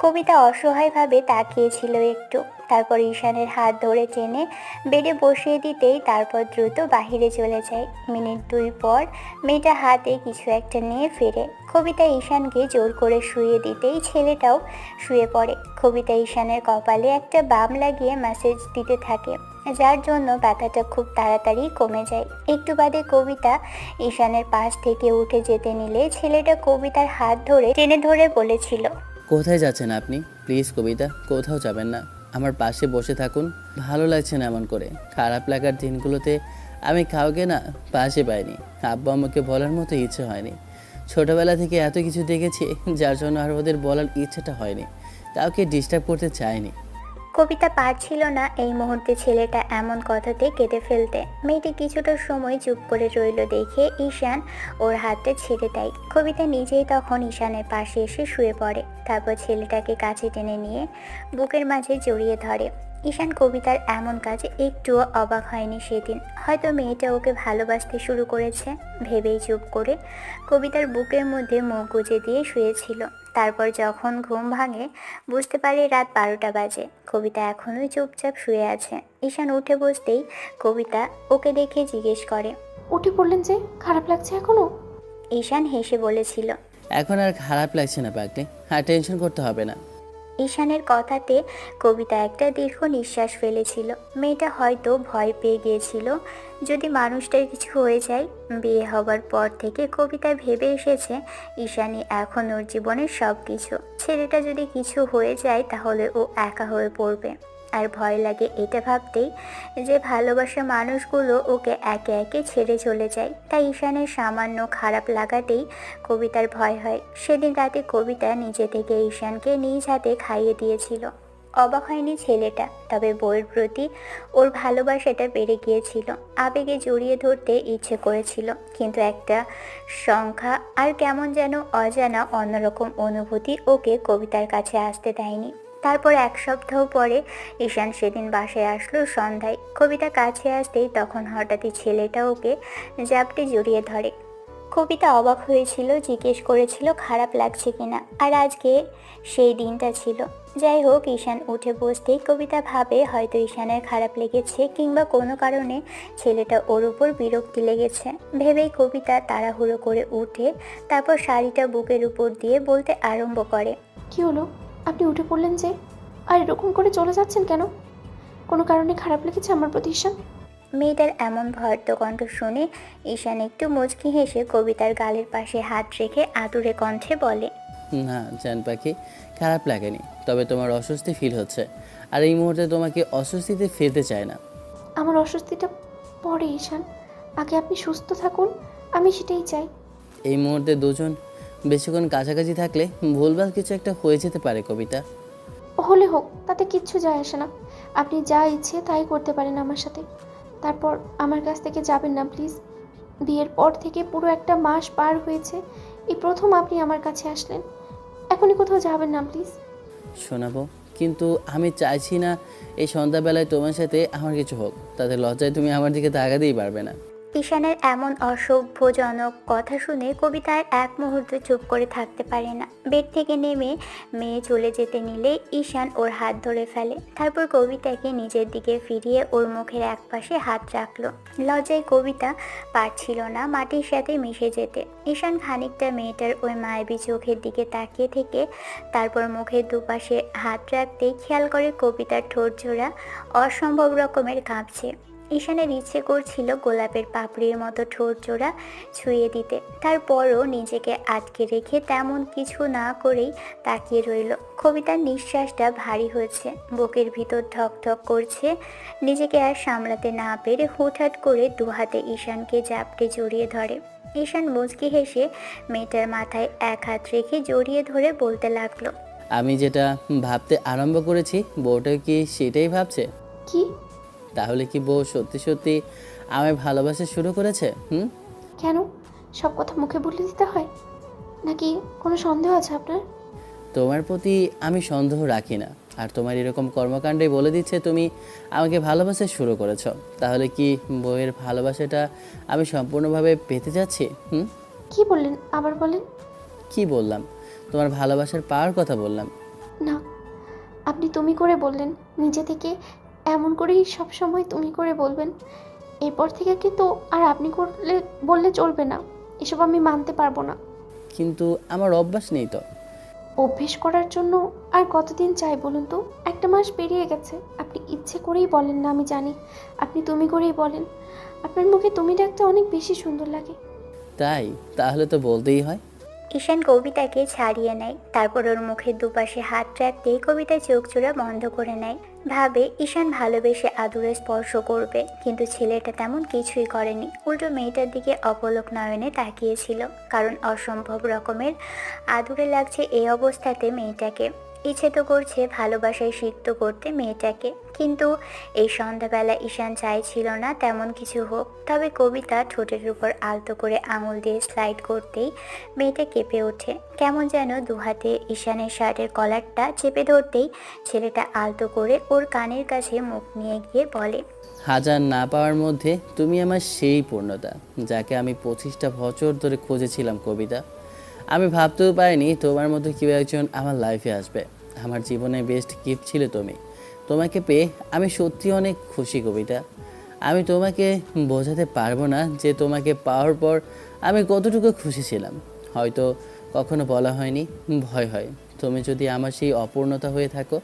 কবিতা অসহায়ভাবে তাকিয়েছিল একটু। তারপর ঈশানের হাত ধরে টেনে বেডে বসিয়ে দিতেই তারপর দ্রুত বাহিরে চলে যায়। মিনিট 2 পর মেয়েটা হাতে কিছু একটা নিয়ে ফেরে। কবিতা ঈশানকে জোর করে শুয়ে দিতেই ছেলেটাও শুয়ে পড়ে। কবিতা ঈশানের কপালে একটা বাম লাগিয়ে ম্যাসেজ দিতে থাকে, যার জন্য ব্যথাটা খুব তাড়াতাড়ি কমে যায়। একটু বাদে কবিতা ঈশানের পাশ থেকে উঠে যেতে নিলে ছেলেটা কবিতার হাত ধরে টেনে ধরে বলেছিল, কোথায় যাচ্ছেন আপনি? প্লিজ কবিতা, কোথাও যাবেন না, আমার পাশে বসে থাকুন। ভালো লাগছে না এমন করে। খারাপ লাগার দিনগুলোতে আমি কাউকে না পাশে পাইনি। আব্বু আমাকে বলার মতো ইচ্ছে হয়নি। ছোটবেলা থেকে এত কিছু দেখেছি যার জন্য আর ওদের বলার ইচ্ছেটা হয়নি। কাউকে ডিস্টার্ব করতে চাইনি। কবিতা পারছিল না এই মুহূর্তে ছেলেটা এমন কথাতে কেঁদে ফেলতে। মেয়েটি কিছুটা সময় চুপ করে রইল দেখে ঈশান ওর হাতটা ছেড়ে দেয়। কবিতা নিজেই তখন ঈশানের পাশে এসে শুয়ে পড়ে। তারপর ছেলেটাকে কাছে টেনে নিয়ে বুকের মাঝে জড়িয়ে ধরে। ঈশান কবিতার এমন কাজে একটুও অবাক হয়নি সেদিন। হয়তো মেয়েটা ওকে ভালোবাসতে শুরু করেছে ভেবেই চুপ করে কবিতার বুকের মধ্যে মুখ গুজে দিয়ে শুয়েছিল। তারপর যখন ঘুম ভাঙে বুঝতে পারে রাত 12টা বাজে। কবিতা এখনোই চুপচাপ শুয়ে আছে। ঈশান উঠে বসতেই কবিতা ওকে দেখে জিজ্ঞেস করে, উঠে পড়লেন যে? খারাপ লাগছে এখনো? ঈশান হেসে বলেছিল, এখন আর খারাপ লাগছে না পাগলি, আর টেনশন করতে হবে না। ঈশানের কথাতে কবিতা একটা দীর্ঘ নিঃশ্বাস ফেলেছিল। মেয়েটা হয়তো ভয় পেয়ে গিয়েছিল যদি মানুষটার কিছু হয়ে যায়। বিয়ে হবার পর থেকে কবিতা ভেবে এসেছে ঈশানী এখন ওর জীবনের সব কিছু। ছেলেটা যদি কিছু হয়ে যায় তাহলে ও একা হয়ে পড়বে। আর ভয় লাগে এটা ভাবতেই যে ভালোবাসা মানুষগুলো ওকে একে একে ছেড়ে চলে যায়। তাই ঈশানের সামান্য খারাপ লাগাতেই কবিতার ভয় হয়। সেদিন রাতে কবিতা নিজে থেকে ঈশানকে নিজ হাতে খাইয়ে দিয়েছিল। অবাক হয়নি ছেলেটা, তবে বউয়ের প্রতি ওর ভালোবাসাটা বেড়ে গিয়েছিল। আবেগে জড়িয়ে ধরতে ইচ্ছে করেছিল, কিন্তু একটা সংখ্যা আর কেমন যেন অজানা অন্যরকম অনুভূতি ওকে কবিতার কাছে আসতে দেয়নি। তারপর 1 সপ্তাহ পরে ঈশান সেদিন বাসায় আসলো সন্ধ্যায়। কবিতা কাছে আসতেই তখন হঠাৎই ছেলেটা ওকে জাপটে জড়িয়ে ধরে। কবিতা অবাক হয়েছিল, জিজ্ঞেস করেছিল খারাপ লাগছে কিনা। আর আজকে সেই দিনটা ছিল। যাই হোক, ঈশান উঠে বসতেই কবিতা ভাবে হয়তো ঈশানের খারাপ লেগেছে কিংবা কোনো কারণে ছেলেটা ওর উপর বিরক্তি লেগেছে। ভেবেই কবিতা তাড়াহুড়ো করে উঠে তারপর শাড়িটা বুকের উপর দিয়ে বলতে আরম্ভ করে, কি হলো? আপনি উঠে পড়লেন যে? আর এরকম করে চলে যাচ্ছেন কেন? কোনো কারণে খারাপ লেগেছে আমার প্রতি ঈশান? মেয়েটার এমন ভয়ার্ত কণ্ঠ শুনে ঈশান একটু মুচকি হেসে কবিতার গালের পাশে হাত রেখে আদুরে কণ্ঠে বলে, না জান পাখি, খারাপ লাগেনি, তবে তোমার অস্বস্তি ফিল হচ্ছে। আর এই মুহূর্তে তোমাকে অস্বস্তিতে ফেলতে চায় না। আমার অস্বস্তিটা পরে ঈশান। আগে আপনি সুস্থ থাকুন, আমি সেটাই চাই। এই মুহূর্তে দুজন বেশিক্ষণ কাছাকাছি থাকলে ভুলভাল কিছু একটা হয়ে যেতে পারে কবিতা। হলে হোক, তাতে কিচ্ছু যায় আসে না। আপনি যা ইচ্ছে তাই করতে পারেন আমার সাথে। তারপর আমার কাছ থেকে যাবেন না প্লিজ। বিয়ের পর থেকে পুরো 1 মাস পার হয়েছে, এই প্রথম আপনি আমার কাছে আসলেন। এখনই কোথাও যাবেন না প্লিজ। শোনাবো, কিন্তু আমি চাইছি না এই সন্ধ্যাবেলায় তোমার সাথে আমার কিছু হোক। তাতে লজ্জায় তুমি আমার দিকে তাকাতেই পারবে না। ঈশানের এমন অসভ্যজনক কথা শুনে কবিতা আর এক মুহূর্ত চুপ করে থাকতে পারে না। বেড থেকে নেমে মেয়ে চলে যেতে নিলে ঈশান ওর হাত ধরে ফেলে। তারপর কবিতাকে নিজের দিকে ফিরিয়ে ওর মুখের একপাশে হাত রাখলো। লজ্জায় কবিতা পারছিল না মাটির সাথে মিশে যেতে। ঈশান খানিকটা মেয়েটার ওই মায়াবী চোখের দিকে তাকিয়ে থেকে তারপর মুখের দুপাশে হাত রাখতেই খেয়াল করে কবিতার ঠোঁট জোড়া অসম্ভব রকমের কাঁপছে। ঈশানের ইচ্ছে করছিল গোলাপের পাপড়ির মতো ঠোঁট জোড়া ছুঁয়ে দিতে, তারপরও নিজেকে আটকে রেখে তেমন কিছু না করেই তাকিয়ে রইল। কবিতার নিঃশ্বাসটা ভারী হয়েছে, বুকের ভিতর ঠক ঠক করছে। নিজেকে আর সামলাতে না পেরে হুটহাট করে দুহাতে ঈশানকে জাপটে জড়িয়ে ধরে। ঈশান মুচকি হেসে মেয়েটার মাথায় এক হাত রেখে জড়িয়ে ধরে বলতে লাগলো, আমি যেটা ভাবতে আরম্ভ করেছি বউটা কি সেটাই ভাবছে? কি? তাহলে কি বউ সত্যি সত্যি আমায় ভালোবাসা শুরু করেছে? কেন সব কথা মুখে বলে দিতে হয়? নাকি কোনো সন্দেহ আছে আপনার? তোমার প্রতি আমি সন্দেহ রাখি না, আর তোমার এরকম কর্মকাণ্ডে বলে দিচ্ছে তুমি আমাকে ভালোবাসা শুরু করেছো। তাহলে কি বউয়ের ভালোবাসাটা আমি সম্পূর্ণভাবে পেতে যাচ্ছি? কি বললেন? আবার বলেন। কি বললাম? তোমার ভালোবাসার পাওয়ার কথা বললাম। না, আপনি তুমি করে বললেন নিজে থেকে, এমন করেই সব সময় তুমি করে বলবেন। এরপর থেকে কিন্তু আর আপনি করলে বললে চলবে না, এসব আমি মানতে পারবো না। কিন্তু আমার অভ্যাস নেই তো। অভ্যেস করার জন্য আর কতদিন চাই বলুন তো? 1 মাস পেরিয়ে গেছে, আপনি ইচ্ছে করেই বলেন না, আমি জানি। আপনি তুমি করেই বলেন। আপনার মুখে তুমি ডাকতে অনেক বেশি সুন্দর লাগে। তাই? তাহলে তো বলতেই হয়। ঈশান কবিতাকে ছাড়িয়ে নেয়। তারপর ওর মুখের দুপাশে হাত রাখতেই কবিতা চোখ জোড়া বন্ধ করে নেয়। ভাবে ঈশান ভালোবেসে আদুরে স্পর্শ করবে, কিন্তু ছেলেটা তেমন কিছুই করেনি। উল্টো মেয়েটার দিকে অপলক নয়নে তাকিয়েছিল, কারণ অসম্ভব রকমের আদুরে লাগছে এই অবস্থাতে মেয়েটাকে। ইচ্ছে তো করছে ভালোবাসায় সিক্ত করতে মেয়েটাকে, কিন্তু এই সন্ধ্যাবেলা ঈশান চাইছিল না তেমন কিছু হোক। তবে কবিতা ঠোঁটের উপর আলতো করে আঙুল দিয়ে স্লাইড করতেই মেয়েটা কেঁপে ওঠে। কেমন যেন দুহাতে ঈশানের শার্টের কলারটা চেপে ধরতেই ছেলেটা আলতো করে ওর কানের কাছে মুখ নিয়ে গিয়ে বলে, হাজার না পাওয়ার মধ্যে তুমি আমার সেই পূর্ণতা, যাকে আমি 25টা বছর ধরে খুঁজেছিলাম কবিতা। আমি ভাবতেও পারিনি তোমার মতো কেউ একজন আমার লাইফে আসবে। আমার জীবনে বেস্ট গিফট ছিলে তুমি। তোমাকে পেয়ে আমি সত্যি অনেক খুশি কবিতা। আমি তোমাকে বোঝাতে পারবো না যে তোমাকে পাওয়ার পর আমি কতটুকু খুশি ছিলাম। হয়তো কখনো বলা হয়নি, ভয় হয় তুমি যদি আমার সেই অপূর্ণতা হয়ে থাকো,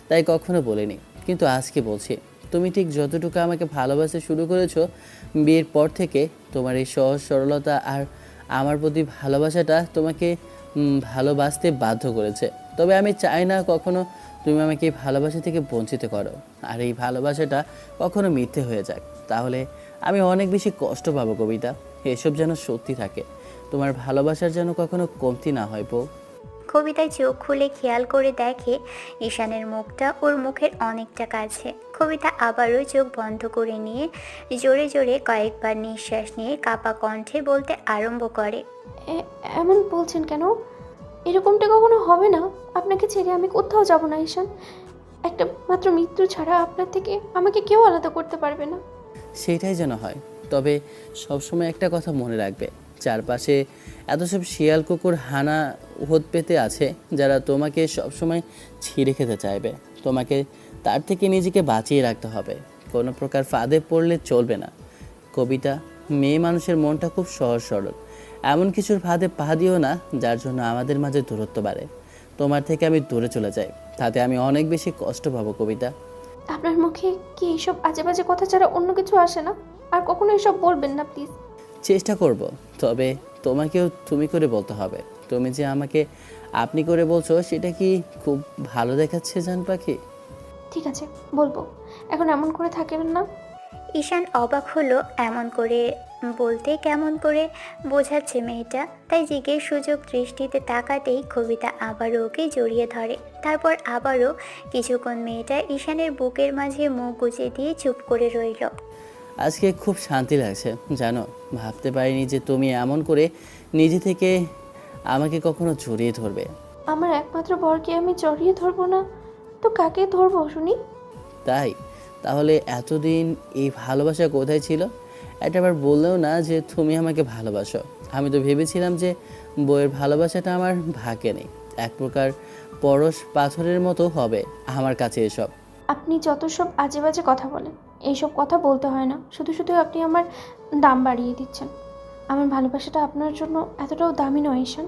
তাই কখনো বলিনি। কিন্তু আজকে বলছি, তুমি ঠিক যতটুকু আমাকে ভালোবাসতে শুরু করেছো বিয়ের পর থেকে, তোমার এই সহজ সরলতা আর আমার প্রতি ভালোবাসাটা তোমাকে ভালোবাসতে বাধ্য করেছে। তবে আমি চাই না কখনো তুমি আমাকে এই ভালোবাসা থেকে বঞ্চিত করো, আর এই ভালোবাসাটা কখনো মিথ্যে হয়ে যাক। তাহলে আমি অনেক বেশি কষ্ট পাবো কবিতা। এসব যেন সত্যি থাকে, তোমার ভালোবাসার যেন কখনো কমতি না হয় বউ। কবিতায় চোখ খুলে খেয়াল করে দেখে ঈশানের মুখটা ওর মুখের অনেকটা কাছে। কবিতা আবারও চোখ বন্ধ করে নিয়ে জোরে জোরে কয়েকবার নিঃশ্বাস নিয়ে কাপা কণ্ঠে বলতে আরম্ভ করে, এমন বলছেন কেন? এরকমটা কখনো হবে না। আপনাকে ছেড়ে আমি কোথাও যাব না ঈশান। একটা মাত্র মৃত্যু ছাড়া আপনার থেকে আমাকে কেউ আলাদা করতে পারবে না। সেটাই যেন হয়। তবে সবসময় একটা কথা মনে রাখবে, চারপাশে এত সব শিয়াল কুকুর হানা হোত পেতে আছে যারা তোমাকে সবসময় ছিঁড়ে খেতে চাইবে। তোমাকে তার থেকে নিজেকে বাঁচিয়ে রাখতে হবে, কোনো প্রকার ফাঁদে পড়লে চলবে না কবিতা। মেয়ে মানুষের মনটা খুব সহজ সরল, এমন কিছুর ফাঁদে পা দিও না যার জন্য আমাদের মাঝে দূরত্ব বাড়ে। তোমার থেকে আমি দূরে চলে যাই, তাতে আমি অনেক বেশি কষ্ট পাবো কবিতা। আপনার মুখে কি এইসব আজে বাজে কথা ছাড়া অন্য কিছু আসে না? আর কখনো এসব বলবেন না প্লিজ। চেষ্টা করব, তবে তোমাকেও তুমি করে বলতে হবে। তুমি যে আমাকে আপনি করে বলছো সেটা কি খুব ভালো দেখাচ্ছে জান পাখি? ঠিক আছে, বলবো। এখন এমন করে থাকবেন না। ঈশান অবাক হলো এমন করে বলতে কেমন করে বোঝাচ্ছে মেয়েটা। তাই জিজ্ঞেস সুযোগ দৃষ্টিতে তাকাতেই কবিতা আবারও ওকে জড়িয়ে ধরে। তারপর আবারও কিছুক্ষণ মেয়েটা ঈশানের বুকের মাঝে মুখ গুজে দিয়ে চুপ করে রইল। আজকে খুব শান্তি লাগছে জানো। ভাবতে পারিনি যে তুমি এমন করে নিজে থেকে আমাকে কখনো জড়িয়ে ধরবে। আমার একমাত্র বরকে আমি জড়িয়ে ধরবো না তো কাকে ধরবো শুনি? তাই? তাহলে এতদিন এই ভালোবাসা কোথায় ছিল? এটা আবার বললেও না যে তুমি আমাকে ভালোবাসো। আমি তো ভেবেছিলাম যে বইয়ের ভালোবাসাটা আমার ভাগ্যে নেই। এক প্রকার পরশ পাথরের মতো হবে আমার কাছে এসব। আপনি যত সব আজে বাজে কথা বলেন, এইসব কথা বলতে হয় না। শুধু শুধু আপনি আমার দাম বাড়িয়ে দিচ্ছেন। আমার ভালোবাসাটা আপনার জন্য এতটাও দামি নয় ঈশান।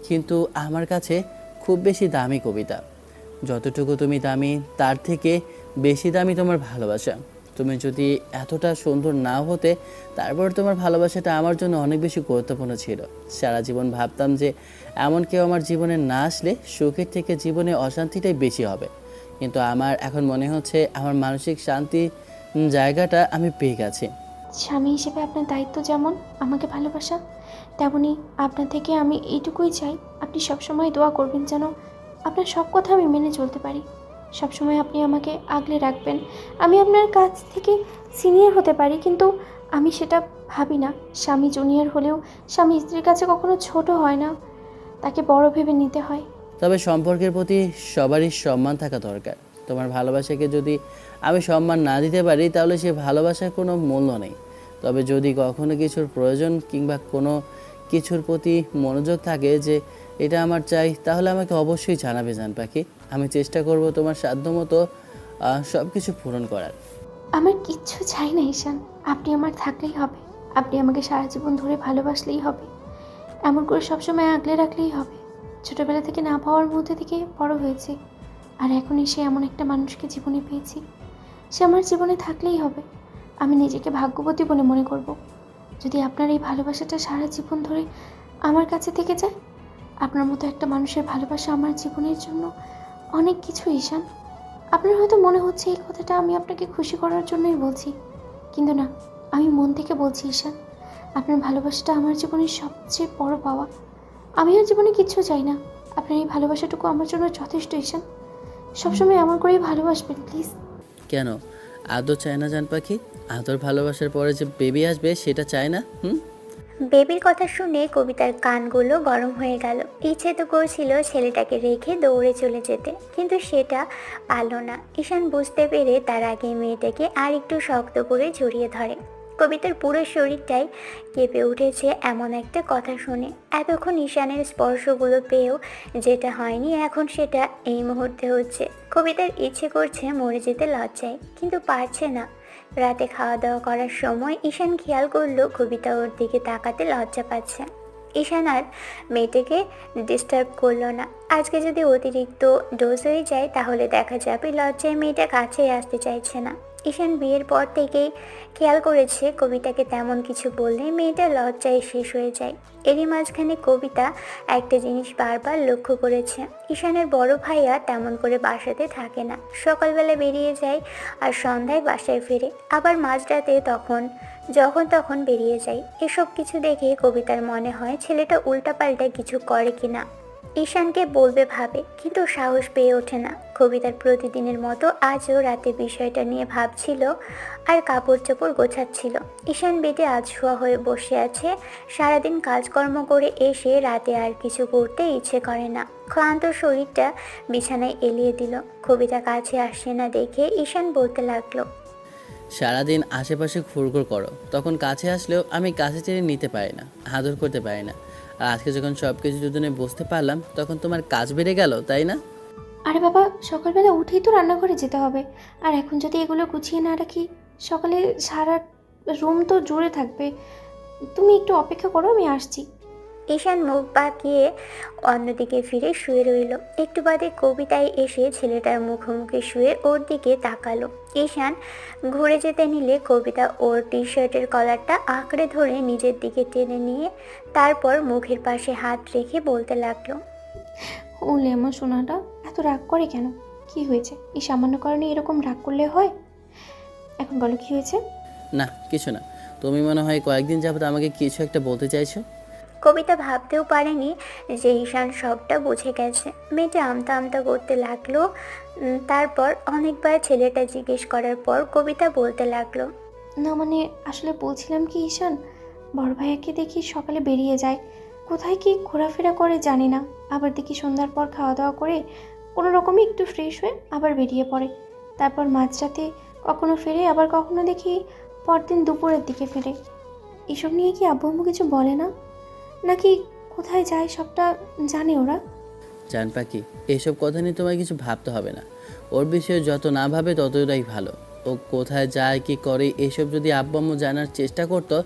কিন্তু আমার কাছে খুব বেশি দামি কবিতা। যতটুকু তুমি দামি তার থেকে বেশি দামি তোমার ভালোবাসা। তুমি যদি এতটা সুন্দর না হতে, তারপর তোমার ভালোবাসাটা আমার জন্য অনেক বেশি গুরুত্বপূর্ণ ছিল। সারা জীবন ভাবতাম যে এমন কেউ আমার জীবনে না আসলে সুখের থেকে জীবনে অশান্তিটাই বেশি হবে। কিন্তু আমার এখন মনে হচ্ছে আমার মানসিক শান্তি জায়গাটা আমি পেয়ে গেছি। স্বামী হিসেবে আপনার দায়িত্ব যেমন আমাকে ভালোবাসা, তেমনি আপনার থেকে আমি এইটুকুই চাই, আপনি সবসময় দোয়া করবেন যেন আপনার সব কথা আমি মেনে চলতে পারি। সবসময় আপনি আমাকে আগলে রাখবেন। আমি আপনার কাছ থেকে সিনিয়র হতে পারি, কিন্তু আমি সেটা ভাবি না। স্বামী জুনিয়র হলেও স্বামী স্ত্রীর কাছে কখনো ছোট হয় না, তাকে বড় ভেবে নিতে হয়। তবে সম্পর্কের প্রতি সবারই সম্মান থাকা দরকার। তোমার ভালোবাসাকে যদি আমি সম্মান না দিতে পারি, তাহলে সে ভালোবাসার কোনো মূল্য নেই। তবে যদি কখনো কিছুর প্রয়োজন কিংবা কোনো কিছুর প্রতি মনোযোগ থাকে যে এটা আমার চাই, তাহলে আমাকে অবশ্যই জানাবে জান পাখি। আমি চেষ্টা করব তোমার সাধ্যমতো সব কিছু পূরণ করার। আমার কিচ্ছু চাই না ঈশান, আপনি আমার থাকলেই হবে। আপনি আমাকে সারা জীবন ধরে ভালোবাসলেই হবে, এমন করে সবসময় আগলে রাখলেই হবে। ছোটোবেলা থেকে না পাওয়ার মধ্যে থেকে বড় হয়েছি, আর এখন এসে এমন একটা মানুষকে জীবনে পেয়েছি, সে আমার জীবনে থাকলেই হবে। আমি নিজেকে ভাগ্যবতী বলে মনে করব যদি আপনার এই ভালোবাসাটা সারা জীবন ধরে আমার কাছে থেকে যায়। আপনার মতো একটা মানুষের ভালোবাসা আমার জীবনের জন্য অনেক কিছু ঈশান। আপনার হয়তো মনে হচ্ছে এই কথাটা আমি আপনাকে খুশি করার জন্যই বলছি, কিন্তু না, আমি মন থেকে বলছি ঈশান। আপনার ভালোবাসাটা আমার জীবনের সবচেয়ে বড় পাওয়া। আমি আর জীবনে কিচ্ছু চাই না, আপনার এই ভালোবাসাটুকু আমার জন্য যথেষ্ট ঈশান। সবসময় এমন করেই ভালোবাসবেন প্লিজ। কেন আদর চায় না জান পাখি? আদর ভালোবাসার পরে যে বেবি আসবে সেটা চায় না? বেবির কথা শুনে কবিতার কানগুলো গরম হয়ে গেল। ইচ্ছে তো করছিল ছেলেটাকে রেখে দৌড়ে চলে যেতে, কিন্তু সেটা পারল না। ঈশান বুঝতে পেরে তার আগে মেয়েটাকে আর একটু শক্ত করে জড়িয়ে ধরে। কবিতার পুরো শরীরটাই কেঁপে উঠেছে এমন একটা কথা শুনে। এতক্ষণ ঈশানের স্পর্শগুলো পেয়েও যেটা হয়নি, এখন সেটা এই মুহূর্তে হচ্ছে। কবিতার ইচ্ছে করছে মরে যেতে লজ্জায়, কিন্তু পারছে না। রাতে খাওয়া দাওয়া করার সময় ঈশান খেয়াল করলো কবিতা ওর দিকে তাকাতে লজ্জা পাচ্ছে। ঈশান আর মেয়েটাকে ডিস্টার্ব করলো না। আজকে যদি অতিরিক্ত ডোজ হয়ে যায়, তাহলে দেখা যাবে লজ্জায় মেয়েটা কাছেই আসতে চাইছে না। ঈশান বিয়ের পর থেকেই খেয়াল করেছে কবিতাকে তেমন কিছু বললে মেয়েটা লজ্জায় শেষ হয়ে যায়। এরই মাঝখানে কবিতা একটা জিনিস বারবার লক্ষ্য করেছে, ঈশানের বড় ভাইয়া তেমন করে বাসাতে থাকে না। সকালবেলা বেরিয়ে যায় আর সন্ধ্যায় বাসায় ফেরে, আবার মাঝরাতে যখন তখন বেরিয়ে যায়। এসব কিছু দেখে কবিতার মনে হয় ছেলেটা উল্টাপাল্টা কিছু করে কিনা। ঈশানকে বলবে ভাবে, কিন্তু সাহস পেয়ে ওঠে না। কবিতার প্রতিদিনের মতো আজও রাতে বিষয়টা নিয়ে ভাবছিল আর কাপড় চোপড় গোছাচ্ছিল। ঈশান বেডে আধশোয়া হয়ে বসে আছে। সারাদিন কাজকর্ম করে এসে রাতে আর কিছু করতে ইচ্ছে করে না। ক্লান্ত শরীরটা বিছানায় এলিয়ে দিল। কবিতা কাছে আসে না দেখে ঈশান বলতে লাগলো, সারাদিন আশেপাশে ঘুরঘুর করো, তখন কাছে আসলেও আমি কাছে টেনে নিতে পারি না, আদর করতে পারি না। আর আজকে যখন সব কিছু দুজনে বুঝতে পারলাম, তখন তোমার কাজ বেড়ে গেল, তাই না? আরে বাবা, সকালবেলা উঠেই তো রান্নাঘরে যেতে হবে, আর এখন যদি এগুলো গুছিয়ে না রাখি, সকালে সারা রুম তো জুড়ে থাকবে। তুমি একটু অপেক্ষা করো, আমি আসছি। ঈশান মুখ বাঁকিয়ে অন্যদিকে ফিরে শুয়ে রইল। একটু বাদে কবিতায় এসে ছেলেটার মুখোমুখি শুয়ে ওর দিকে তাকালো। ঈশান ঘুরে যেতে নিলে কবিতা ওর টি শার্টের কলারটা আঁকড়ে ধরে নিজের দিকে টেনে নিয়ে তারপর মুখের পাশে হাত রেখে বলতে লাগলো, ও লেমন সোনাটা এত রাগ করে কেন? কি হয়েছে? এই সামান্য কারণে এরকম রাগ করলে হয়? এখন বলো কি হয়েছে? না, কিছু না। তুমি মনে হয় কয়েকদিন যাবত আমাকে কিছু একটা বলতে চাইছো। কবিতা ভাবতেও পারেনি যে ঈশান সবটা বুঝে গেছে। মেয়েটা আমতা আমতা করতে লাগলো। তারপর অনেকবার ছেলেটা জিজ্ঞেস করার পর কবিতা বলতে লাগলো, না মানে আসলে বলছিলাম কি ঈশান, বড় ভাইয়াকে দেখি সকালে বেরিয়ে যায়, কোথায় কি ঘোরাফেরা করে জানি না, আবার দেখি সন্ধ্যার পর খাওয়া দাওয়া করে কোনো রকমে একটু ফ্রেশ হয়ে আবার বেরিয়ে পড়ে। তারপর মাঝরাতে কখনো ফেরে, আবার কখনো দেখি পরদিন দুপুরের দিকে ফেরে। এসব নিয়ে কি আব্বু আম্মু কিছু বলে না, নাকি কোথায় যায় সবটা জানে ওরা? জান পাখি, এইসব কথা নিয়ে তোমায় কিছু ভাবতে হবে না। ওর বিষয়ে যত না ভাবে ততটাই ভালো। ও কোথায় যায় কি করে এসব যদি আব্বু আম্মু জানার চেষ্টা করতো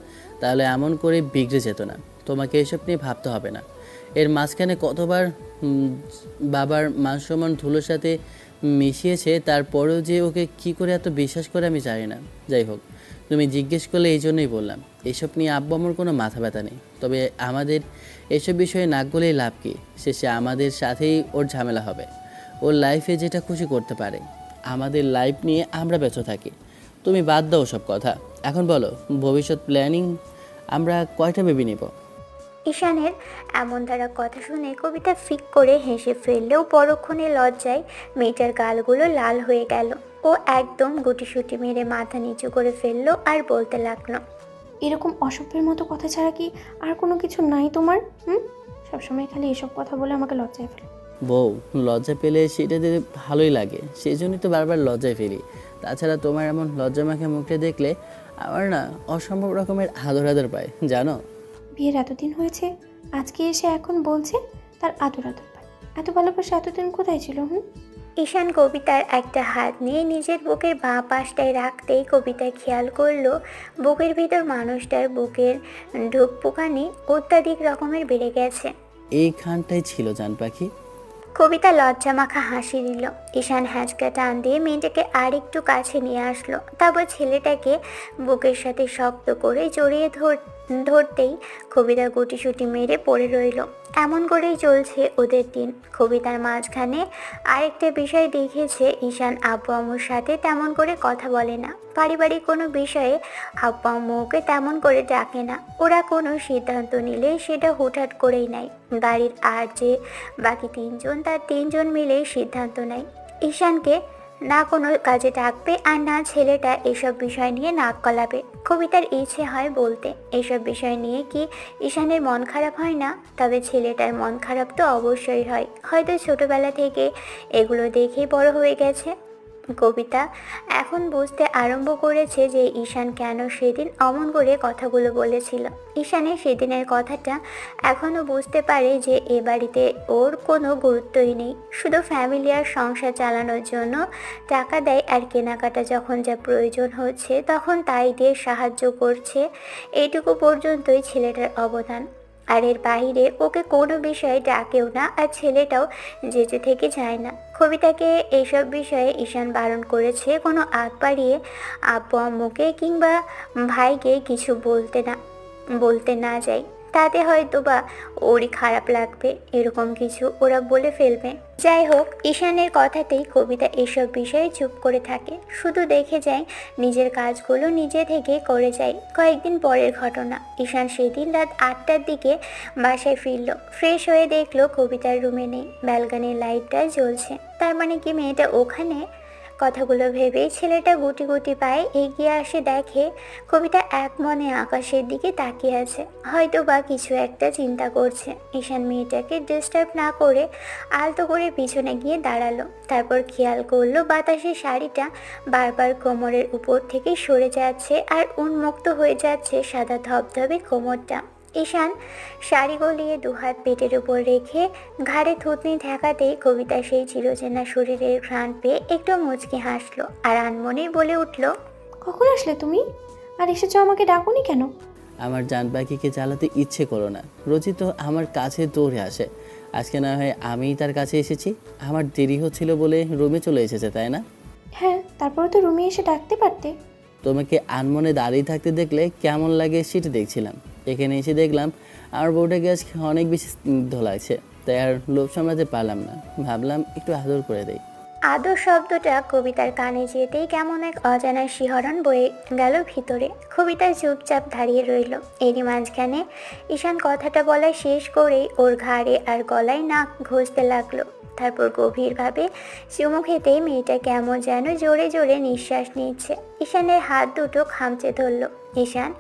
তাহলে এমন করে বিগড়ে যেত না। তোমাকে এসব নিয়ে ভাবতে হবে না। এর মাঝখানে কতবার বাবার মান সম্মান ধুলোর সাথে মিশিয়েছে, তারপরেও যে ওকে কি করে এত বিশ্বাস করে আমি জানি না। যাই হোক, তুমি জিজ্ঞেস করলে এই জন্যই বললাম। এসব নিয়ে আব্বু আম্মুর কোনো মাথা ব্যথা নেই। তবে আমাদের এসব বিষয়ে নাক গলেই লাভ কি? শেষে আমাদের সাথেই ওর ঝামেলা হবে। ওর লাইফে যেটা খুশি করতে পারে, আমাদের লাইফ নিয়ে আমরা ব্যস্ত থাকি। তুমি বাদ দাও সব কথা। এখন বলো, ভবিষ্যৎ প্ল্যানিং আমরা কয়টা বেবি নেব? ঈশানের এমন দ্বারা কথা শুনে কবিতা ফিক করে হেসে ফেললেও পরক্ষণে লজ্জায় মেয়েটার গালগুলো লাল হয়ে গেল। ও একদম গুটিসুটি মেরে মাথা নিচু করে ফেললো আর বলতে লাগলো, এরকম অসভ্যের মতো কথা ছাড়া কি আর কোনো কিছু নাই তোমার? সবসময় খালি এসব কথা বলে আমাকে লজ্জায় ফেলে। বউ, লজ্জা পেলে সেটা দিতে ভালোই লাগে, সেই জন্যই তো বারবার লজ্জায় ফেলি। তাছাড়া তোমার এমন লজ্জামাখা মুখটা দেখলে আমার না অসম্ভব রকমের আদর আদর পায়, জানো? বিয়ের এতদিন হয়েছে, আজকে এসে এখন বলছে তার আদর আদর পায়। এত ভালোবাসা এতদিন কোথায় ছিল? ঈশান কবিতার একটা হাত নিয়ে নিজের বুকের বাঁ পাশটায় রাখতেই কবিতা খেয়াল করলো বুকের ভিতর মানুষটার বুকের ঢুকপুকানি অত্যাধিক রকমের বেড়ে গেছে। এইখানটাই ছিল জান পাখি। কবিতা লজ্জা মাখা হাসি দিল। ঈশান হ্যাঁচকা টান দিয়ে মেয়েটাকে আর একটু কাছে নিয়ে আসলো। তারপর ছেলেটাকে বুকের সাথে শক্ত করে জড়িয়ে ধরতেই কবিতা গুটিসুটি মেরে পড়ে রইল। এমন করেই চলছে ওদের দিন। কবিতার মাঝখানে আরেকটা বিষয় দেখেছে, ঈশান আব্বু আম্মুর সাথে তেমন করে কথা বলে না। পারিবারিক কোনো বিষয়ে আব্বু আম্মু ওকে তেমন করে ডাকে না। ওরা কোনো সিদ্ধান্ত নিলে সেটা হুটহাট করেই নেয়। বাড়ির আর যে বাকি তিনজন, তার তিনজন মিলেই সিদ্ধান্ত নেয় ঈশানকে না কোনো কাজে ডাকবে আর না ছেলেটা এসব বিষয় নিয়ে নাক গলাবে। কবিতার ইচ্ছে হয় বলতে, এসব বিষয় নিয়ে কি ঈশানের মন খারাপ হয় না? তবে ছেলেটার মন খারাপ তো অবশ্যই হয়, হয়তো ছোটবেলা থেকে এগুলো দেখেই বড় হয়ে গেছে। কবিতা এখন বুঝতে আরম্ভ করেছে যে ঈশান কেন সেদিন অমন করে কথাগুলো বলেছিল। ঈশানের সেদিনের কথাটা এখনও বুঝতে পারে যে এ বাড়িতে ওর কোনো গুরুত্বই নেই, শুধু ফ্যামিলি আর সংসার চালানোর জন্য টাকা দেয় আর কেনাকাটা যখন যা প্রয়োজন হচ্ছে তখন তাই দিয়ে সাহায্য করছে। এইটুকু পর্যন্তই ছেলেটার অবদান, আর এর বাইরে ওকে কোনো বিষয়ে ডাকেও না আর ছেলেটাও যেচে থেকে যায় না। কবিতাকে এইসব বিষয়ে ঈশান বারণ করেছে কোনো আগ বাড়িয়ে আব্বু আম্মুকে কিংবা ভাইকে কিছু বলতে না যায়, তাতে হয়তো বা ওরই খারাপ লাগবে, এরকম কিছু ওরা বলে ফেলবে। যাই হোক, ঈশানের কথাতেই কবিতা এসব বিষয়ে চুপ করে থাকে, শুধু দেখে যায়, নিজের কাজগুলো নিজে থেকে করে যায়। কয়েকদিন পরের ঘটনা, ঈশান সেদিন রাত 8টার দিকে বাসায় ফিরল। ফ্রেশ হয়ে দেখলো কবিতার রুমে নেই, ব্যালকনির লাইটটা জ্বলছে। তার মানে কি মেয়েটা ওখানে? কথাগুলো ভেবেই ছেলেটা গুটি গুটি পায়ে এগিয়ে আসে, দেখে কবিতা এক মনে আকাশের দিকে তাকিয়ে আছে, হয়তো বা কিছু একটা চিন্তা করছে। ঈশান মেয়েটাকে ডিস্টার্ব না করে আলতো করে পিছনে গিয়ে দাঁড়ালো। তারপর খেয়াল করলো বাতাসের শাড়িটা বারবার কোমরের উপর থেকে সরে যাচ্ছে আর উন্মুক্ত হয়ে যাচ্ছে সাদা ধবধবে কোমরটা। ঈশান শাড়ি গলিয়ে দুহাত পেটের উপর রেখে ঘাড়ে থুতনি ঠেকাতেই কবিতা সেই চিরচেনা শরীরের ঘ্রাণ পেয়ে একটু মুচকি হাসলো আর আনমনেই বলে উঠল, কখন আসলে তুমি? আর এসেছো, আমাকে ডাকুনি কেন? আমার জান পাখিকে জ্বালাতে ইচ্ছে করো না। রোজই তো আমার কাছে দৌড়ে আসে, আজকে না হয় আমিই তার কাছে এসেছি। আমার দেরি হচ্ছিল বলে রুমে চলে এসেছে, তাই না? হ্যাঁ, তারপরে তো রুমে এসে ডাকতে পারতে। তোমাকে আনমনে দাঁড়িয়ে থাকতে দেখলে কেমন লাগে সেটা দেখছিলাম। এখানে এসে দেখলাম আমার বউটাকে আজকে অনেক বেশি স্নিগ্ধ লাগছে, তাই আর লোভ সামলাতে পারলাম না, ভাবলাম একটু আদর করে দেই। আদর শব্দটা কবিতার কানে যেতেই কেমন এক অজানা শিহরণ বয়ে গেল ভিতরে। কবিতা চুপচাপ দাঁড়িয়ে রইল। এরই মাঝখানে ঈশান কথাটা বলা শেষ করেই ওর ঘাড়ে আর গলায় নাক ঘষতে লাগলো। তারপর গভীরভাবে চুমু খেতেই মেয়েটা কেমন যেন জোরে জোরে নিঃশ্বাস নিচ্ছে। ঈশানের হাত দুটো খামচে ধরল। ঈশান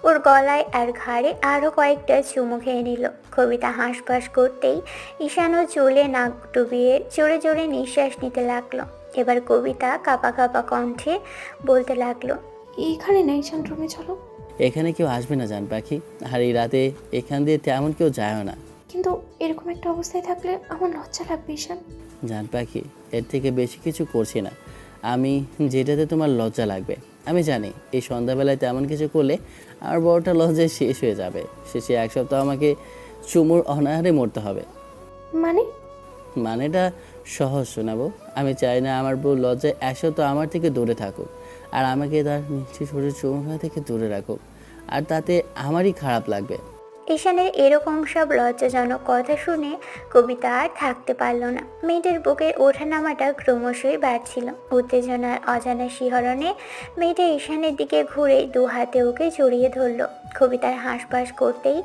ওর গলায় আর ঘাড়ে আরও কয়েকটা চুমু খেয়ে নিল। কবিতা হাঁসফাঁস করতেই ঈশানও চুলে নাক ডুবিয়ে জোরে জোরে নিঃশ্বাস নিতে লাগলো। এবার কবিতা কাঁপা কাঁপা কণ্ঠে বলতে লাগলো, এইখানে না, ঈশান রুমে চলো। এখানে কেউ আসবে না জান পাখি, আর এই রাতে এখান দিয়ে তেমন কেউ যায়ও না। কিন্তু এরকম একটা অবস্থায় থাকলে আমার লজ্জা লাগবে ঈশান। জান পাখি, এর থেকে বেশি কিছু করছি না আমি, যেটাতে তোমার লজ্জা লাগবে। আমি জানি এই সন্ধ্যাবেলায় তেমন কিছু করলে আমার বড়টা লজ্জায় শেষ হয়ে যাবে। শেষে এক সপ্তাহ আমাকে চুমুর অনাহারে মরতে হবে। মানে? মানেটা সহজ শোনাবো। আমি চাই না আমার বউ লজ্জায় এক সপ্তাহ আমার থেকে দূরে থাকুক, আর আমাকে তার মিষ্টি শরীর চুমু খাওয়া থেকে দূরে রাখুক, আর তাতে আমারই খারাপ লাগবে। ঈশানের এরকম সব লজ্জাজনক কথা শুনে কবিতা আর থাকতে পারল না। মেয়েটার বুকের ওঠানামাটা ক্রমশই বাড়ছিল। উত্তেজনার অজানা শিহরণে মেয়েটা ঈশানের দিকে ঘুরে দু হাতে ওকে জড়িয়ে ধরল। কবিতার হাঁসফাঁস করতেই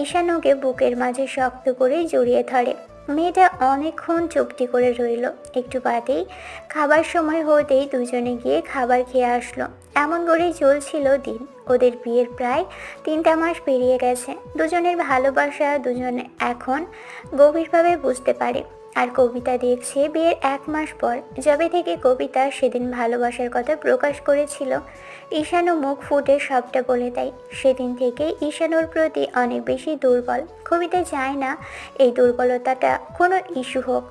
ঈশান ওকে বুকের মাঝে শক্ত করে জড়িয়ে ধরে। মেয়েটা অনেকক্ষণ চুপটি করে রইল। একটু বাদেই খাবার সময় হতেই দুজনে গিয়ে খাবার খেয়ে আসলো। এমন করেই চলছিল দিন। ওদের বিয়ের প্রায় 3টা মাস পেরিয়ে গেছে। দুজনের ভালোবাসা দুজনে এখন গভীরভাবে বুঝতে পারে। আর কবিতা দেখছে বিয়ের 1 মাস পর, যবে থেকে কবিতা সেদিন ভালোবাসার কথা প্রকাশ করেছিল, ঈশানও মুখ ফুটে সবটা বলে দেয়। সেদিন থেকে ঈশানোর প্রতি অনেক বেশি দুর্বল। কবিতা চায় না এই দুর্বলতাটা কোনো ইস্যু হোক,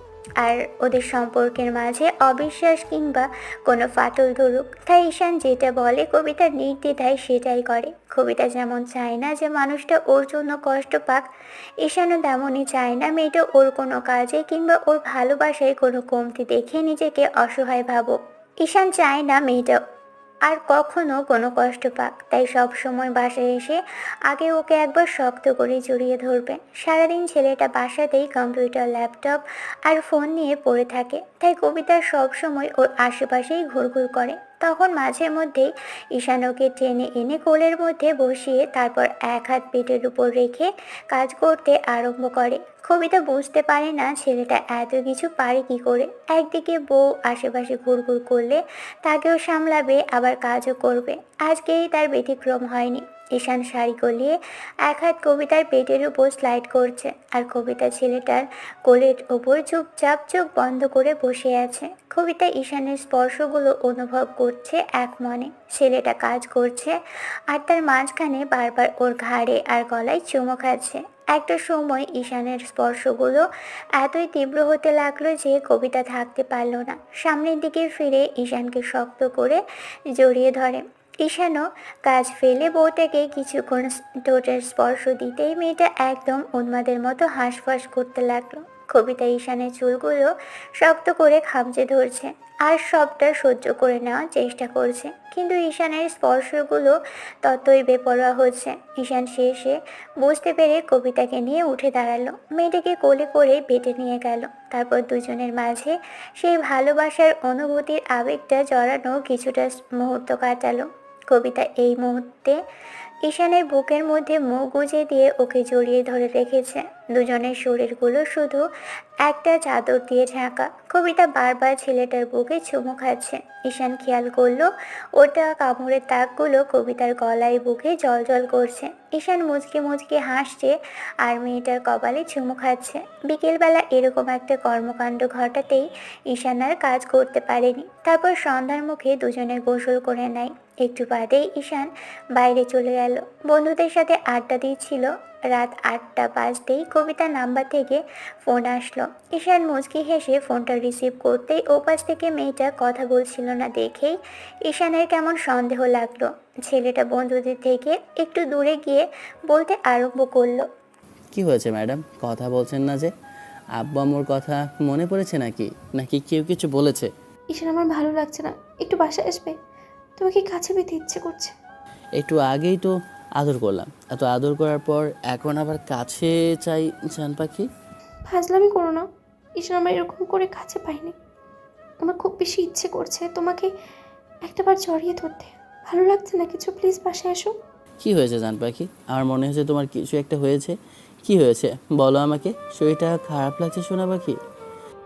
আর ওদের সম্পর্কের মাঝে অবিশ্বাস কিংবা কোনো ফাটল ধরুক। তাই ঈশান যেটা বলে কবিতা নির্দ্বিধায় সেটাই করে। কবিতা যেমন চায় না যে মানুষটা ওর জন্য কষ্ট পাক, ঈশানও তেমনই চায় না মেয়েটা ওর কোনো কাজে কিংবা ওর ভালোবাসায় কোনো কমতি দেখে নিজেকে অসহায় ভাবুক। ঈশান চায় না মেয়েটা আর কখনো কোনো কষ্ট পাক, তাই সব সময় বাসায় এসে আগে ওকে একবার শক্ত করে জড়িয়ে ধরবে। সারাদিন ছেলেটা বাসাতেই কম্পিউটার, ল্যাপটপ আর ফোন নিয়ে পড়ে থাকে, তাই কবিতা সব সময় ওর আশেপাশেই ঘুরঘুর করে। তখন মাঝে মধ্যেই ঈশান ওকে টেনে এনে কোলের মধ্যে বসিয়ে তারপর এক হাত পেটের উপর রেখে কাজ করতে আরম্ভ করে। কবিতা বুঝতে পারে না ছেলেটা এত কিছু পারে কি করে। একদিকে বউ আশেপাশে ঘুরঘুর করলে তাকেও সামলাবে, আবার কাজও করবে। আজকেই তার ব্যতিক্রম হয়নি। ঈশান শাড়ি গলিয়ে এক হাত কবিতার পেটের উপর স্লাইড করছে, আর কবিতা ছেলেটার কোলের ওপর চুপচাপ চোখ বন্ধ করে বসে আছে। কবিতা ঈশানের স্পর্শগুলো অনুভব করছে এক মনে। ছেলেটা কাজ করছে আর তার মাঝখানে বারবার ওর ঘাড়ে আর গলায় চুমো খাচ্ছে। একটা সময় ঈশানের স্পর্শগুলো এতই তীব্র হতে লাগলো যে কবিতা থাকতে পারল না। সামনের দিকে ফিরে ঈশানকে শক্ত করে জড়িয়ে ধরে। ঈশানও কাজ ফেলে বউটাকে কিছুক্ষণ ঠোঁটের স্পর্শ দিতেই মেয়েটা একদম উন্মাদের মতো হাঁসফাঁস করতে লাগলো। কবিতা ঈশানের চুলগুলো শক্ত করে খামচে ধরছে আর সবটা সহ্য করে নেওয়ার চেষ্টা করছে, কিন্তু ঈশানের স্পর্শগুলো ততই বেপরোয়া হচ্ছে। ঈশান শেষে বুঝতে পেরে কবিতাকে নিয়ে উঠে দাঁড়ালো, মেয়েটাকে কোলে করে বেটে নিয়ে গেল। তারপর দুজনের মাঝে সেই ভালোবাসার অনুভূতির আবেগটা জড়ানো কিছুটা মুহূর্ত কাটালো। কবিতা এই মুহূর্তে ঈশানের বুকের মধ্যে মুখ গুজে দিয়ে ওকে জড়িয়ে ধরে রেখেছে। দুজনের শরীরগুলো শুধু একটা চাদর দিয়ে ঢাকা। কবিতা বারবার ছেলেটার বুকে চুমু খাচ্ছে। ঈশান খেয়াল করলো ওটা কামড়ের দাগগুলো কবিতার গলায় বুকে জল করছে। ঈশান মুচকে মুচকে হাসছে আর মেয়েটার কপালে চুমু খাচ্ছে। বিকেলবেলা এরকম একটা কর্মকাণ্ড ঘটাতেই ঈশান আর কাজ করতে পারেনি। তারপর সন্ধ্যার মুখে দুজনে গোসল করে নেয়। একটু বাদেই ঈশান বাইরে চলে গেল, বন্ধুদের সাথে আড্ডা দিচ্ছিল। রাত 8টা বাজতেই কবিতার নাম্বার থেকে ফোন আসলো। ঈশান মুচকি হেসে ফোনটা রিসিভ করতেই ওপাশ থেকে মেয়েটা কথা বলছিল না দেখেই ঈশানের কেমন সন্দেহ লাগলো। ছেলেটা বন্ধুদের থেকে একটু দূরে গিয়ে বলতে আরম্ভ করলো, কি হয়েছে ম্যাডাম, কথা বলছেন না যে? আব্বু আম্মুর কথা মনে পড়েছে নাকি, নাকি কেউ কিছু বলেছে? ঈশান, আমার ভালো লাগছে না, একটু বাসায় আসবে? তোমাকে কাছে পেতে ইচ্ছে করছে। একটু আগেই তো আদর করলাম, এত আদর করার পর এখন আবার কাছে চাই জান পাখি? ফাজলামি করো না ঈশান, আমার এরকম করে কাছে পাইনি। আমার খুব বেশি ইচ্ছে করছে তোমাকে একটাবার জড়িয়ে ধরতে। ভালো লাগছে না কিছু? প্লিজ বাসায় আসো। কি হয়েছে জান পাখি? আমার মনে হয়েছে তোমার কিছু একটা হয়েছে। কি হয়েছে বলো আমাকে। শরীরটা খারাপ লাগছে শোনা পাখি?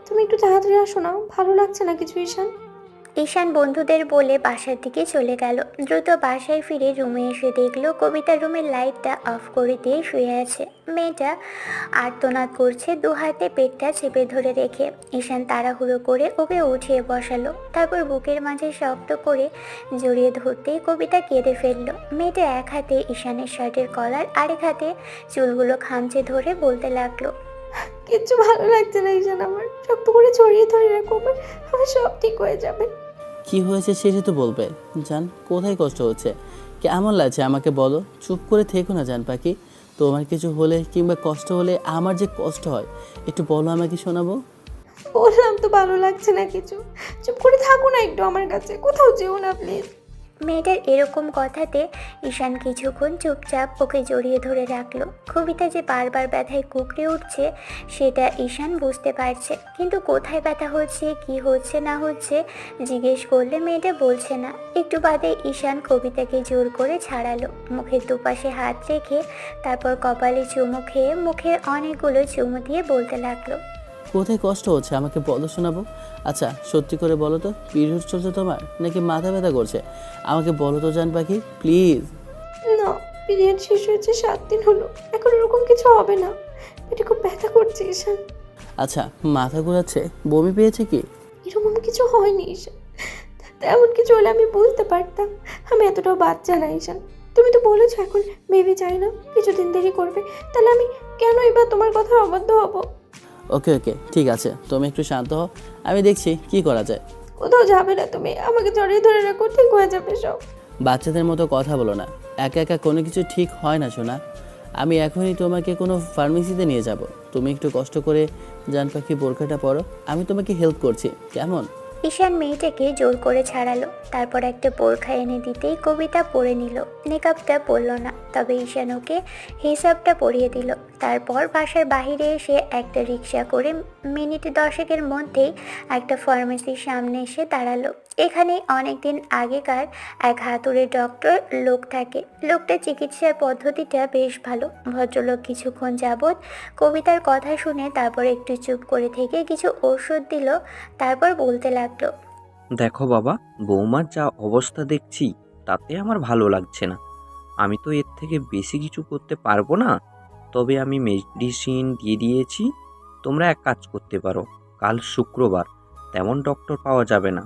তুমি একটু তাড়াতাড়ি আসো না, ভালো লাগছে না কিছু ঈশান। ঈশান বন্ধুদের বলে বাসার দিকে চলে গেল। দ্রুত বাসায় ফিরে রুমে এসে দেখলো কবিতা রুমের লাইটটা অফ করে দিয়ে শুয়ে আছে। মেয়েটা আর্তনাদ করছে, দু হাতে পেটটা চেপে ধরে রেখে। ঈশান তাড়াহুড়ো করে ওকে উঠিয়ে বসালো, তারপর বুকের মাঝে শক্ত করে জড়িয়ে ধরতেই কবিতা কেঁদে ফেললো। মেয়েটা এক হাতে ঈশানের শার্টের কলার, আরেক হাতে চুলগুলো খামচে ধরে বলতে লাগলো, কিচ্ছু ভালো লাগছে না ঈশান, আমার শক্ত করে জড়িয়ে ধরে রাখো, আমার সব ঠিক হয়ে যাবে। কি হয়েছে সেটা তো বলবে। জান, কোথায় কষ্ট হচ্ছে, কেমন লাগছে আমাকে বলো। চুপ করে থেকো না জান পাখি। তোমার কিছু হলে কিংবা কষ্ট হলে আমার যে কষ্ট হয়, একটু বলো আমাকে, শোনাবো। বললাম তো ভালো লাগছে না কিছু, চুপ করে থাকো না একটু আমার কাছে, কোথাও যেও না প্লিজ। মেয়েটার এরকম কথাতে ঈশান কিছুক্ষণ চুপচাপ ওকে জড়িয়ে ধরে রাখলো। কবিতা যে বারবার ব্যথায় কুঁকড়ে উঠছে সেটা ঈশান বুঝতে পারছে, কিন্তু কোথায় ব্যথা হচ্ছে, কি হচ্ছে না হচ্ছে জিজ্ঞেস করলে মেয়েটা বলছে না। একটু বাদে ঈশান কবিতাকে জোর করে ছাড়ালো, মুখের দুপাশে হাত রেখে তারপর কপালে চুমু খেয়ে মুখে অনেকগুলো চুমু দিয়ে বলতে লাগলো, কোথায় কষ্ট হচ্ছে আমাকে বলো, শোনাবো। আচ্ছা সত্যি করে বলো তো, পিরিয়ড চলছে তোমার নাকি মাথা ব্যথা করছে? আমাকে বলো তো জান পাখি, প্লিজ। না, পিরিয়ড শেষ হয়েছে 7 দিন হলো, এখন ওরকম কিছু হবে না, পেটে খুব ব্যথা করছে ঈশান। আচ্ছা, মাথা ঘোরাচ্ছে, বমি পেয়েছে কি? এরকম কিছু হয়নি ঈশান, তেমন কিছু হলে আমি বুঝতে পারতাম, আমি এতটাও বাচ্চা না ঈশান। তুমি তো বলেছো এখন বেবি চাই না, কিছুদিন দেরি করবে, তাহলে আমি কেন এবার তোমার কথা অবাধ্য হব? ওকে ওকে, ঠিক আছে, তুমি একটু শান্ত হও, আমি দেখছি কি করা যায়। কোথাও যাবে না তুমি, আমাকে জড়িয়ে ধরে রাখো, ঠিক হয়ে যাবে সব। বাচ্চাদের মতো কথা বলো না, একা একা কোনো কিছু ঠিক হয় না শোনা। আমি এখনই তোমাকে কোনো ফার্মেসিতে নিয়ে যাব। তুমি একটু কষ্ট করে জান পাখি বোরখাটা পরো, আমি তোমাকে হেল্প করছি, কেমন? ঈশান মেয়েটাকে জোর করে ছাড়ালো, তারপর একটা বোরখা এনে দিতেই কবিতা পরে নিল। নেকাবটা পরল না, তবে ঈশান ওকে হিসাবটা পরিয়ে দিল। তারপর বাসার বাইরে এসে একটা রিক্সা করে মিনিট 10-এর মধ্যেই একটা ফার্মেসির সামনে এসে দাঁড়ালো। এখানেই অনেকদিন আগেকার এক হাতুড়ে ডক্টর লোক থাকে। লোকটা চিকিৎসার পদ্ধতিটা বেশ ভালো। ভদ্রলোক কিছুক্ষণ যাবৎ কবিতার কথা শুনে তারপর একটু চুপ করে থেকে কিছু ওষুধ দিল, তারপর বলতে লাগলো, দেখো বাবা, বৌমার যা অবস্থা দেখছি তাতে আমার ভালো লাগছে না। আমি তো এর থেকে বেশি কিছু করতে পারবো না, তবে আমি মেডিসিন দিয়ে দিয়েছি। তোমরা এক কাজ করতে পারো, কাল শুক্রবার, তেমন ডক্টর পাওয়া যাবে না,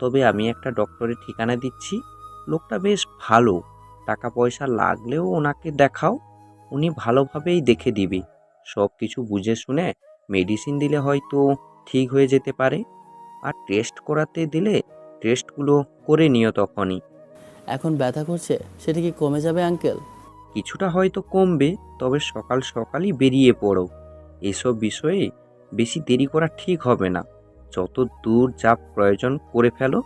তবে আমি একটা ডক্টরের ঠিকানা দিচ্ছি। লোকটা বেশ ভালো, টাকা পয়সা লাগলেও ওনাকে দেখাও, উনি ভালোভাবেই দেখে দিবে। সব কিছু বুঝে শুনে মেডিসিন দিলে হয়তো ঠিক হয়ে যেতে পারে। আর টেস্ট করাতে দিলে টেস্টগুলো করে নিও তখনই। এখন ব্যথা করছে, সেটা কি কমে যাবে আঙ্কেল? কিছুটা হয়তো কমবে, তবে সকাল সকালই বেরিয়ে পড়ো। এসব বিষয়ে বেশি দেরি করা ঠিক হবে না, যত দূর যা প্রয়োজন করে ফেলো।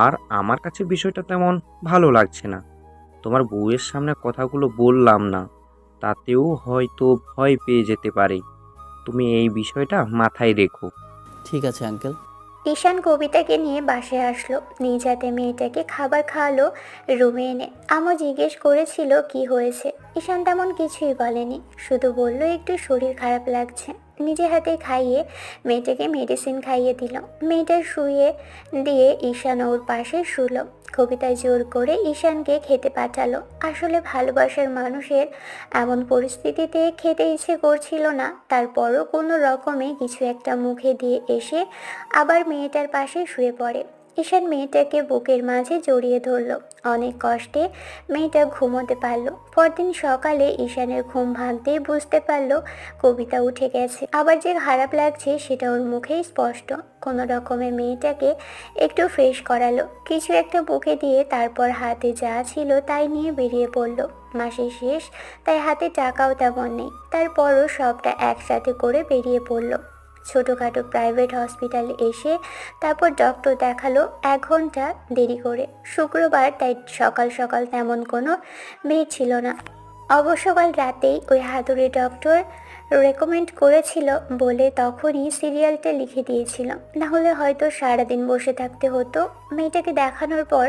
আর আমার কাছে বিষয়টা তেমন ভালো লাগছে না, তোমার বউয়ের সামনে কথাগুলো বললাম না, তাতেও হয়তো ভয় পেয়ে যেতে পারে। তুমি এই বিষয়টা মাথায় রেখো। ঠিক আছে আঙ্কেল। ঈশান কবিতাকে নিয়ে বাসায় আসলো, নিজ হাতে মেয়েটাকে খাবার খাওয়ালো রুমে এনে। আমও জিজ্ঞেস করেছিল কি হয়েছে, ঈশান তেমন কিছুই বলেনি, শুধু বলল একটু শরীর খারাপ লাগছে। নিজে হাতে খাইয়ে মেয়েটাকে মেডিসিন খাইয়ে দিল। মেয়েটা শুয়ে দিয়ে ঈশান ওর পাশে শুলো। কবিতা জোর করে ঈশানকে খেতে পাঠালো। আসলে ভালোবাসার মানুষের এমন পরিস্থিতিতে খেতে ইচ্ছে করছিল না, তারপরও কোনো রকমে কিছু একটা মুখে দিয়ে এসে আবার মেয়েটার পাশে শুয়ে পড়ে। ঈশান মেয়েটাকে বুকের মাঝে জড়িয়ে ধরল। অনেক কষ্টে মেয়েটা ঘুমোতে পারল। পরদিন সকালে ঈশানের ঘুম ভাঙতেই বুঝতে পারল কবিতা উঠে গেছে। আবার যে খারাপ লাগছে সেটা ওর মুখেই স্পষ্ট। কোনো রকমে মেয়েটাকে একটু ফ্রেশ করালো, কিছু একটা বুকে দিয়ে, তারপর হাতে যা ছিল তাই নিয়ে বেরিয়ে পড়ল। মাসের শেষ, তাই হাতে টাকাও তেমন নেই, তারপরও সবটা একসাথে করে বেরিয়ে পড়ল। ছোটোখাটো প্রাইভেট হসপিটালে এসে তারপর ডক্টর দেখালো 1 ঘন্টা দেরি করে। শুক্রবার, তাই সকাল সকাল তেমন কোনো ভিড় ছিল না। অবশ্য কাল রাতেই ওই হাতুড়ে ডক্টর রেকমেন্ড করেছিল বলে তখনই সিরিয়ালটা লিখে দিয়েছিল, না হলে হয়তো সারাদিন বসে থাকতে হতো। মেয়েটাকে দেখানোর পর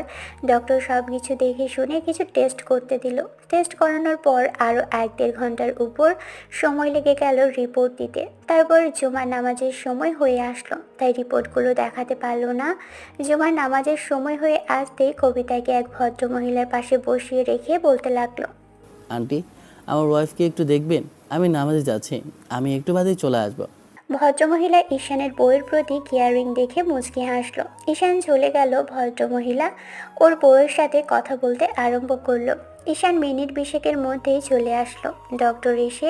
ডক্টর সব কিছু দেখে শুনে কিছু টেস্ট করতে দিল। টেস্ট করানোর পর আরও 1-1.5 ঘন্টার উপর সময় লেগে গেল রিপোর্ট দিতে। তারপর জুমার নামাজের সময় হয়ে আসলো, তাই রিপোর্টগুলো দেখাতে পারলো না। জুমার নামাজের সময় হয়ে আসতেই কবিতাকে এক ভদ্রমহিলার পাশে বসিয়ে রেখে বলতে লাগলো, আন্টি, আমার ওয়াইফকে একটু দেখবেন, আমি নামাজে যাচ্ছি, আমি একটু বাদেই চলে আসবো। ভদ্রমহিলা ঈশানের বউয়ের প্রতি কেয়ারিং দেখে মুচকি হাসলো। ঈশান চলে গেল। ভদ্রমহিলা ওর বউয়ের সাথে কথা বলতে আরম্ভ করলো। ঈশান মিনিট 20-এর মধ্যেই চলে আসলো। ডক্টর এসে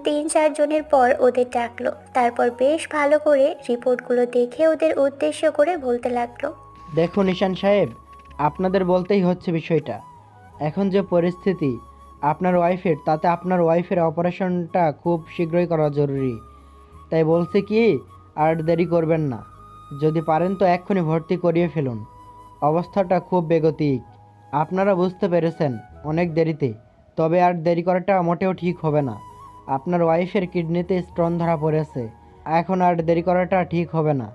3-4 জনের পর ওদের ডাকলো। তারপর বেশ ভালো করে রিপোর্টগুলো দেখে ওদের উদ্দেশ্য করে বলতে লাগলো, দেখুন ঈশান সাহেব, আপনাদের বলতেই হচ্ছে বিষয়টা। এখন যে পরিস্থিতি আপনার ওয়াইফের, তাতে আপনার ওয়াইফের অপারেশনটা খুব শীঘ্রই করা জরুরি। তাই বলছি কি, আর দেরি করবেন না। যদি পারেন তো এক্ষুনি ভর্তি করিয়ে ফেলুন। অবস্থাটা খুব বেগতিক, আপনারা বুঝতে পেরেছেন, অনেক দেরিতে। তবে আর দেরি করাটা মোটেও ঠিক হবে না। আপনার ওয়াইফের কিডনিতে স্টোন ধরা পড়েছে, এখন আর দেরি করাটা ঠিক হবে না।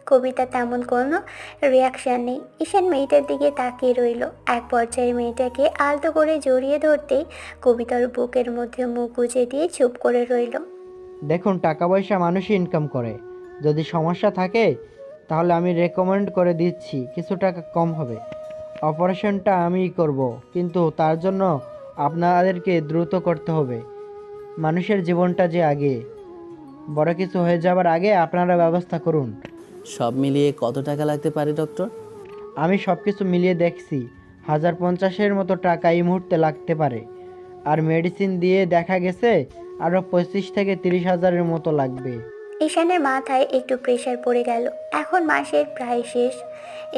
কবিতা তেমন কোনো রিয়াকশন নেই। ঈশান মেয়েটার দিকে তাকিয়ে রইল। এক পর্যায়ে মেয়েটাকে আলতো করে জড়িয়ে ধরতেই কবিতার বুকের মধ্যে মুখ গুজে দিয়ে চুপ করে রইল। দেখুন, টাকা পয়সা মানুষই ইনকাম করে। যদি সমস্যা থাকে তাহলে আমি রেকমেন্ড করে দিচ্ছি, কিছু টাকা কম হবে। অপারেশনটা আমিই করব, কিন্তু তার জন্য আপনাদেরকে দ্রুত করতে হবে। মানুষের জীবনটা যে আগে, বড় কিছু হয়ে যাবার আগে আপনারা ব্যবস্থা করুন। সব মিলিয়ে কত টাকা লাগতে পারে ডক্টর? আমি সব কিছু মিলিয়ে দেখছি, 1050-এর মতো টাকা এই মুহূর্তে লাগতে পারে। আর মেডিসিন দিয়ে দেখা গেছে আরও 25 থেকে 30 হাজারের মতো লাগবে। ঈশানের মাথায় একটু প্রেশার পড়ে গেল। এখন মাসের প্রায় শেষ।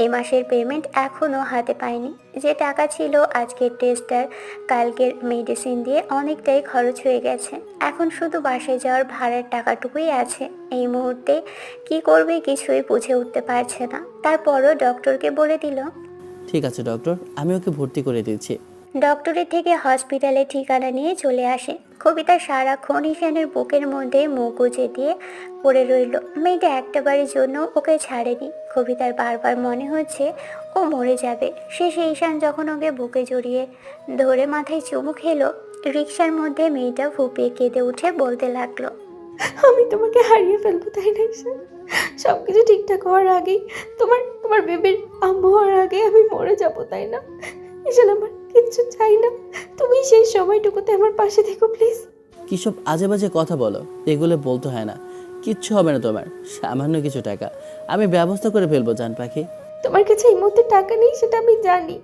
এই মাসের পেমেন্ট এখনও হাতে পায়নি। যে টাকা ছিল আজকের টেস্টার কালকের মেডিসিন দিয়ে অনেকটাই খরচ হয়ে গেছে। এখন শুধু বাসায় যাওয়ার ভাড়ার টাকাটুকুই আছে। এই মুহূর্তে কি করবে কিছুই বুঝে উঠতে পারছে না। তারপরও ডক্টরকে বলে দিল, ঠিক আছে ডক্টর, আমি ওকে ভর্তি করে দিচ্ছি। ডক্টরের থেকে হসপিটালের ঠিকানা নিয়ে চলে আসে। কবিতা সারাক্ষণ ঈশানের বুকের মধ্যে মুখ গুজে দিয়ে পড়ে রইল। মেয়েটা একটাবারের জন্য ওকে ছাড়েনি। কবিতার বারবার মনে হচ্ছে ও মরে যাবে। শেষে ঈশান যখন ওকে বুকে জড়িয়ে ধরে মাথায় চুমু খেলো, রিকশার মধ্যে মেয়েটা ফুপিয়ে কেঁদে উঠে বলতে লাগলো, আমি তোমাকে হারিয়ে ফেলবো, তাই না ঈশান? সব কিছু ঠিকঠাক হওয়ার আগেই, তোমার বেবির আম্মু হওয়ার আগে আমি মরে যাব, তাই না ঈশান? আমার কিচ্ছু চাই না, তুমি সেই সময়টুকুতে আমার পাশে থেকো প্লিজ। কী সব আজে বাজে কথা বলো, এগুলো বলতে হয় না। কিচ্ছু হবে না তোমার, সামান্য কিছু টাকা আমি ব্যবস্থা করে ফেলবো জান পাখি। তোমার কাছে এই মুহূর্তে টাকা নেই, সেটা আমি জানি।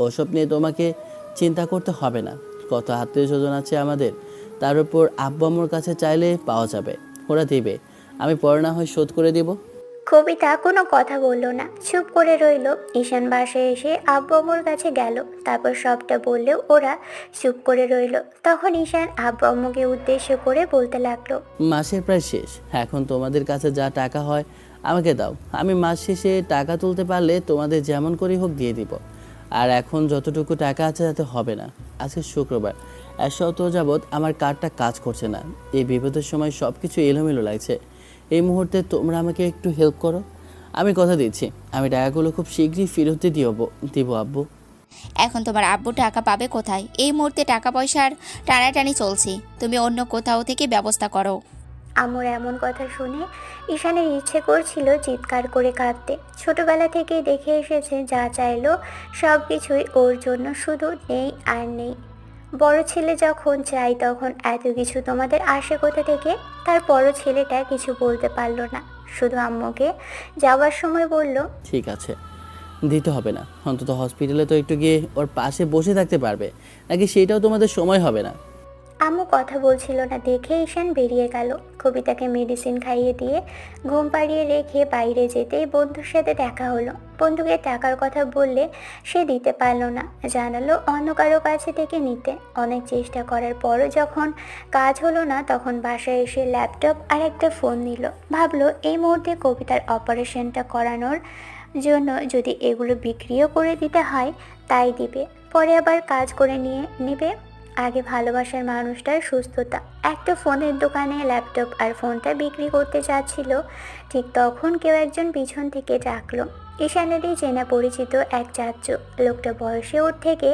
ওসব নিয়ে তোমাকে চিন্তা করতে হবে না। কত আত্মীয় স্বজন আছে আমাদের, তার উপর আব্বু আম্মুর কাছে চাইলে পাওয়া যাবে, ওরা দেবে। আমি পরে না হয় শোধ করে দেব। কবিতা কোনো কথা বলল না, চুপ করে রইল। ঈশান বাসায় এসে আব্বু আম্মুর কাছে গেল। তারপর সবটা বললেও ওরা চুপ করে রইল। তখন ঈশান আব্বু আম্মুকে উদ্দেশ্য করে বলতে লাগলো, মাসের প্রায় শেষ, এখন তোমাদের কাছে যা টাকা হয় আমাকে দাও। আমি মাস শেষে টাকা তুলতে পারলে তোমাদের যেমন করেই হোক দিয়ে দিব। আর এখন যতটুকু টাকা আছে তাতে হবে না। আজকে শুক্রবার, 1 সপ্তাহ যাবৎ আমার কার্ডটা কাজ করছে না। এই বিপদের সময় সব কিছু এলোমেলো লাগছে। এই মুহূর্তে তোমরা আমাকে একটু হেল্প করো। আমি কথা দিচ্ছি, আমি টাকাগুলো খুব শীঘ্রই ফেরত দিব আব্বু। এখন তোমার আব্বু টাকা পাবে কোথায়? এই মুহূর্তে টাকা পয়সার টানাটানি চলছে, তুমি অন্য কোথাও থেকে ব্যবস্থা করো। আম্মুর এমন কথা শুনে ঈশানের ইচ্ছে করছিল চিৎকার করে কাঁদতে। ছোটবেলা থেকেই দেখে এসেছে যা চাইলো সব কিছুই ওর জন্য শুধু নেই আর নেই। বড় ছেলে যখন চাই তখন এত কিছু তোমাদের আসে কোথা থেকে? তার বড় ছেলেটা কিছু বলতে পারলো না, শুধু আম্মুকে যাওয়ার সময় বলল, ঠিক আছে, দিতে হবে না। অন্তত হসপিটালে তো একটু গিয়ে ওর পাশে বসে থাকতে পারবে, নাকি সেটাও তোমাদের সময় হবে না? আম্মু কথা বলছিল না দেখে ঈশান বেরিয়ে গেল। কবিতাকে মেডিসিন খাইয়ে দিয়ে ঘুম পাড়িয়ে রেখে বাইরে যেতেই বন্ধুর সাথে দেখা হলো। বন্ধুকে টাকার কথা বললে সে দিতে পারলো না, জানালো অন্য কারো কাছে থেকে নিতে। অনেক চেষ্টা করার পরও যখন কাজ হলো না, তখন বাসায় এসে ল্যাপটপ আর একটা ফোন নিল। ভাবলো এই মুহূর্তে কবিতার অপারেশনটা করানোর জন্য যদি এগুলো বিক্রিও করে দিতে হয় তাই দিবে, পরে আবার কাজ করে নিয়ে নেবে। আগে ভালোবাসার মানুষটার সুস্থতা। একটা ফোনের দোকানে ল্যাপটপ আর ফোনটা বিক্রি করতে যাচ্ছিল, ঠিক তখন কেউ একজন পিছন থেকে ডাকলো। ঈশানেরই চেনা পরিচিত এক চাচ্চু। লোকটা বয়সে ওর থেকে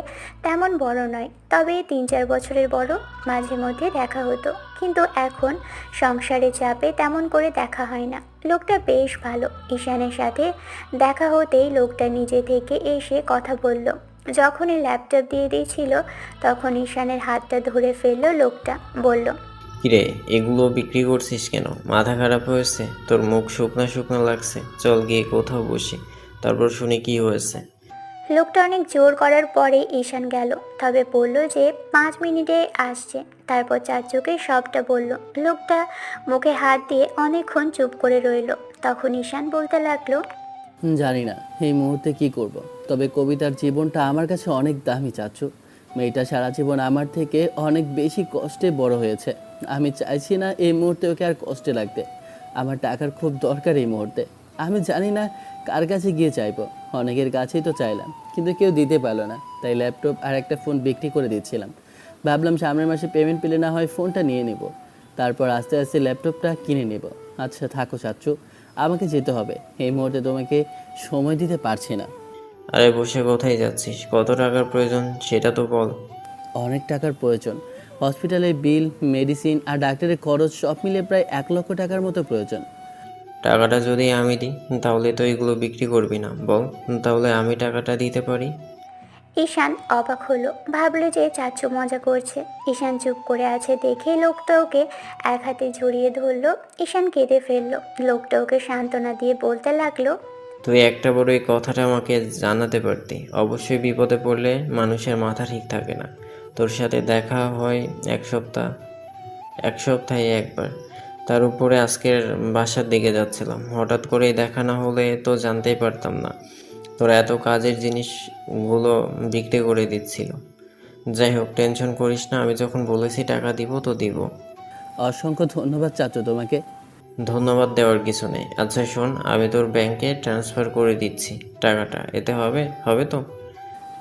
তেমন বড় নয়, তবে 3-4 বছরের বড়। মাঝে মধ্যে দেখা হতো, কিন্তু এখন সংসারের চাপে তেমন করে দেখা হয় না। লোকটা বেশ ভালো। ঈশানের সাথে দেখা হতেই লোকটা নিজে থেকে এসে কথা বলল। যখনই ল্যাপটপ দিয়ে দিয়েছিল তখন ঈশানের হাতটা ধরে ফেললো লোকটা। বলল, কিরে, এগুলো বিক্রি করছিস কেন? মাথা খারাপ হয়েছে? তোর মুখ শুকনা শুকনা লাগছে। চল গিয়ে কোথাও বসি, তারপর শুনি কি হয়েছে। লোকটা অনেক জোর করার পরে ঈশান গেল, তবে বলল যে 5 মিনিটে আসছে। তারপর চাচুকে সবটা বলল। লোকটা মুখে হাত দিয়ে অনেকক্ষণ চুপ করে রইল। তখন ঈশান বলতে লাগলো, জানি না এই মুহূর্তে কি করব। তবে কবিতার জীবনটা আমার কাছে অনেক দামি চাচু। মেয়েটা সারা জীবন আমার থেকে অনেক বেশি কষ্টে বড় হয়েছে। আমি চাইছি না এই মুহূর্তে ওকে আর কষ্টে লাগতে। আমার টাকার খুব দরকার এই মুহূর্তে। আমি জানি না কার কাছে গিয়ে চাইবো। অনেকের কাছেই তো চাইলাম, কিন্তু কেউ দিতে পারলো না। তাই ল্যাপটপ আর একটা ফোন বিক্রি করে দিচ্ছিলাম। ভাবলাম সামনের মাসে পেমেন্ট পেলে না হয় ফোনটা নিয়ে নেব, তারপর আস্তে আস্তে ল্যাপটপটা কিনে নেব। আচ্ছা থাকো চাচ্চু, আমাকে যেতে হবে। এই মুহূর্তে তোমাকে সময় দিতে পারছি না। আরে বসে কোথায় যাচ্ছিস? কত টাকার প্রয়োজন সেটা তো বল। অনেক টাকার প্রয়োজন। হসপিটালের বিল, মেডিসিন আর ডাক্তারের খরচ সব মিলে প্রায় 1 লক্ষ টাকার মতো প্রয়োজন। টাকাটা যদি আমি দিই তাহলে তো এগুলো বিক্রি করবি না, বল। তাহলে আমি টাকাটা দিতে পারি। ঈশান অবাক হলো, ভাবলো যে চাচু মজা করছে। ঈশান চুপ করে আছে দেখে লোকটা ওকে এক হাতে জড়িয়ে ধরলো। ঈশান কেঁদে ফেললো। লোকটা ওকে সান্ত্বনা দিয়ে বলতে লাগলো, তুই একটা বড় এই কথাটা আমাকে জানাতে পারতি। অবশ্যই বিপদে পড়লে মানুষের মাথা ঠিক থাকে না। তোর সাথে দেখা হয় এক সপ্তাহে একবার, তার উপরে আজকের বাসার দিকে যাচ্ছিলাম। হঠাৎ করেই দেখা না হলে তো জানতেই পারতাম না তোর এত কাজের জিনিসগুলো বিক্রি করে দিচ্ছিল। যাই হোক, টেনশন করিস না, আমি যখন বলেছি টাকা দিব তো দিব। অসংখ্য ধন্যবাদ চাচু তোমাকে। ধন্যবাদ দেওয়ার কিছু নেই। আচ্ছা শোন, আমি তোর ব্যাংকে ট্রান্সফার করে দিচ্ছি টাকাটা। এতে হবে তো?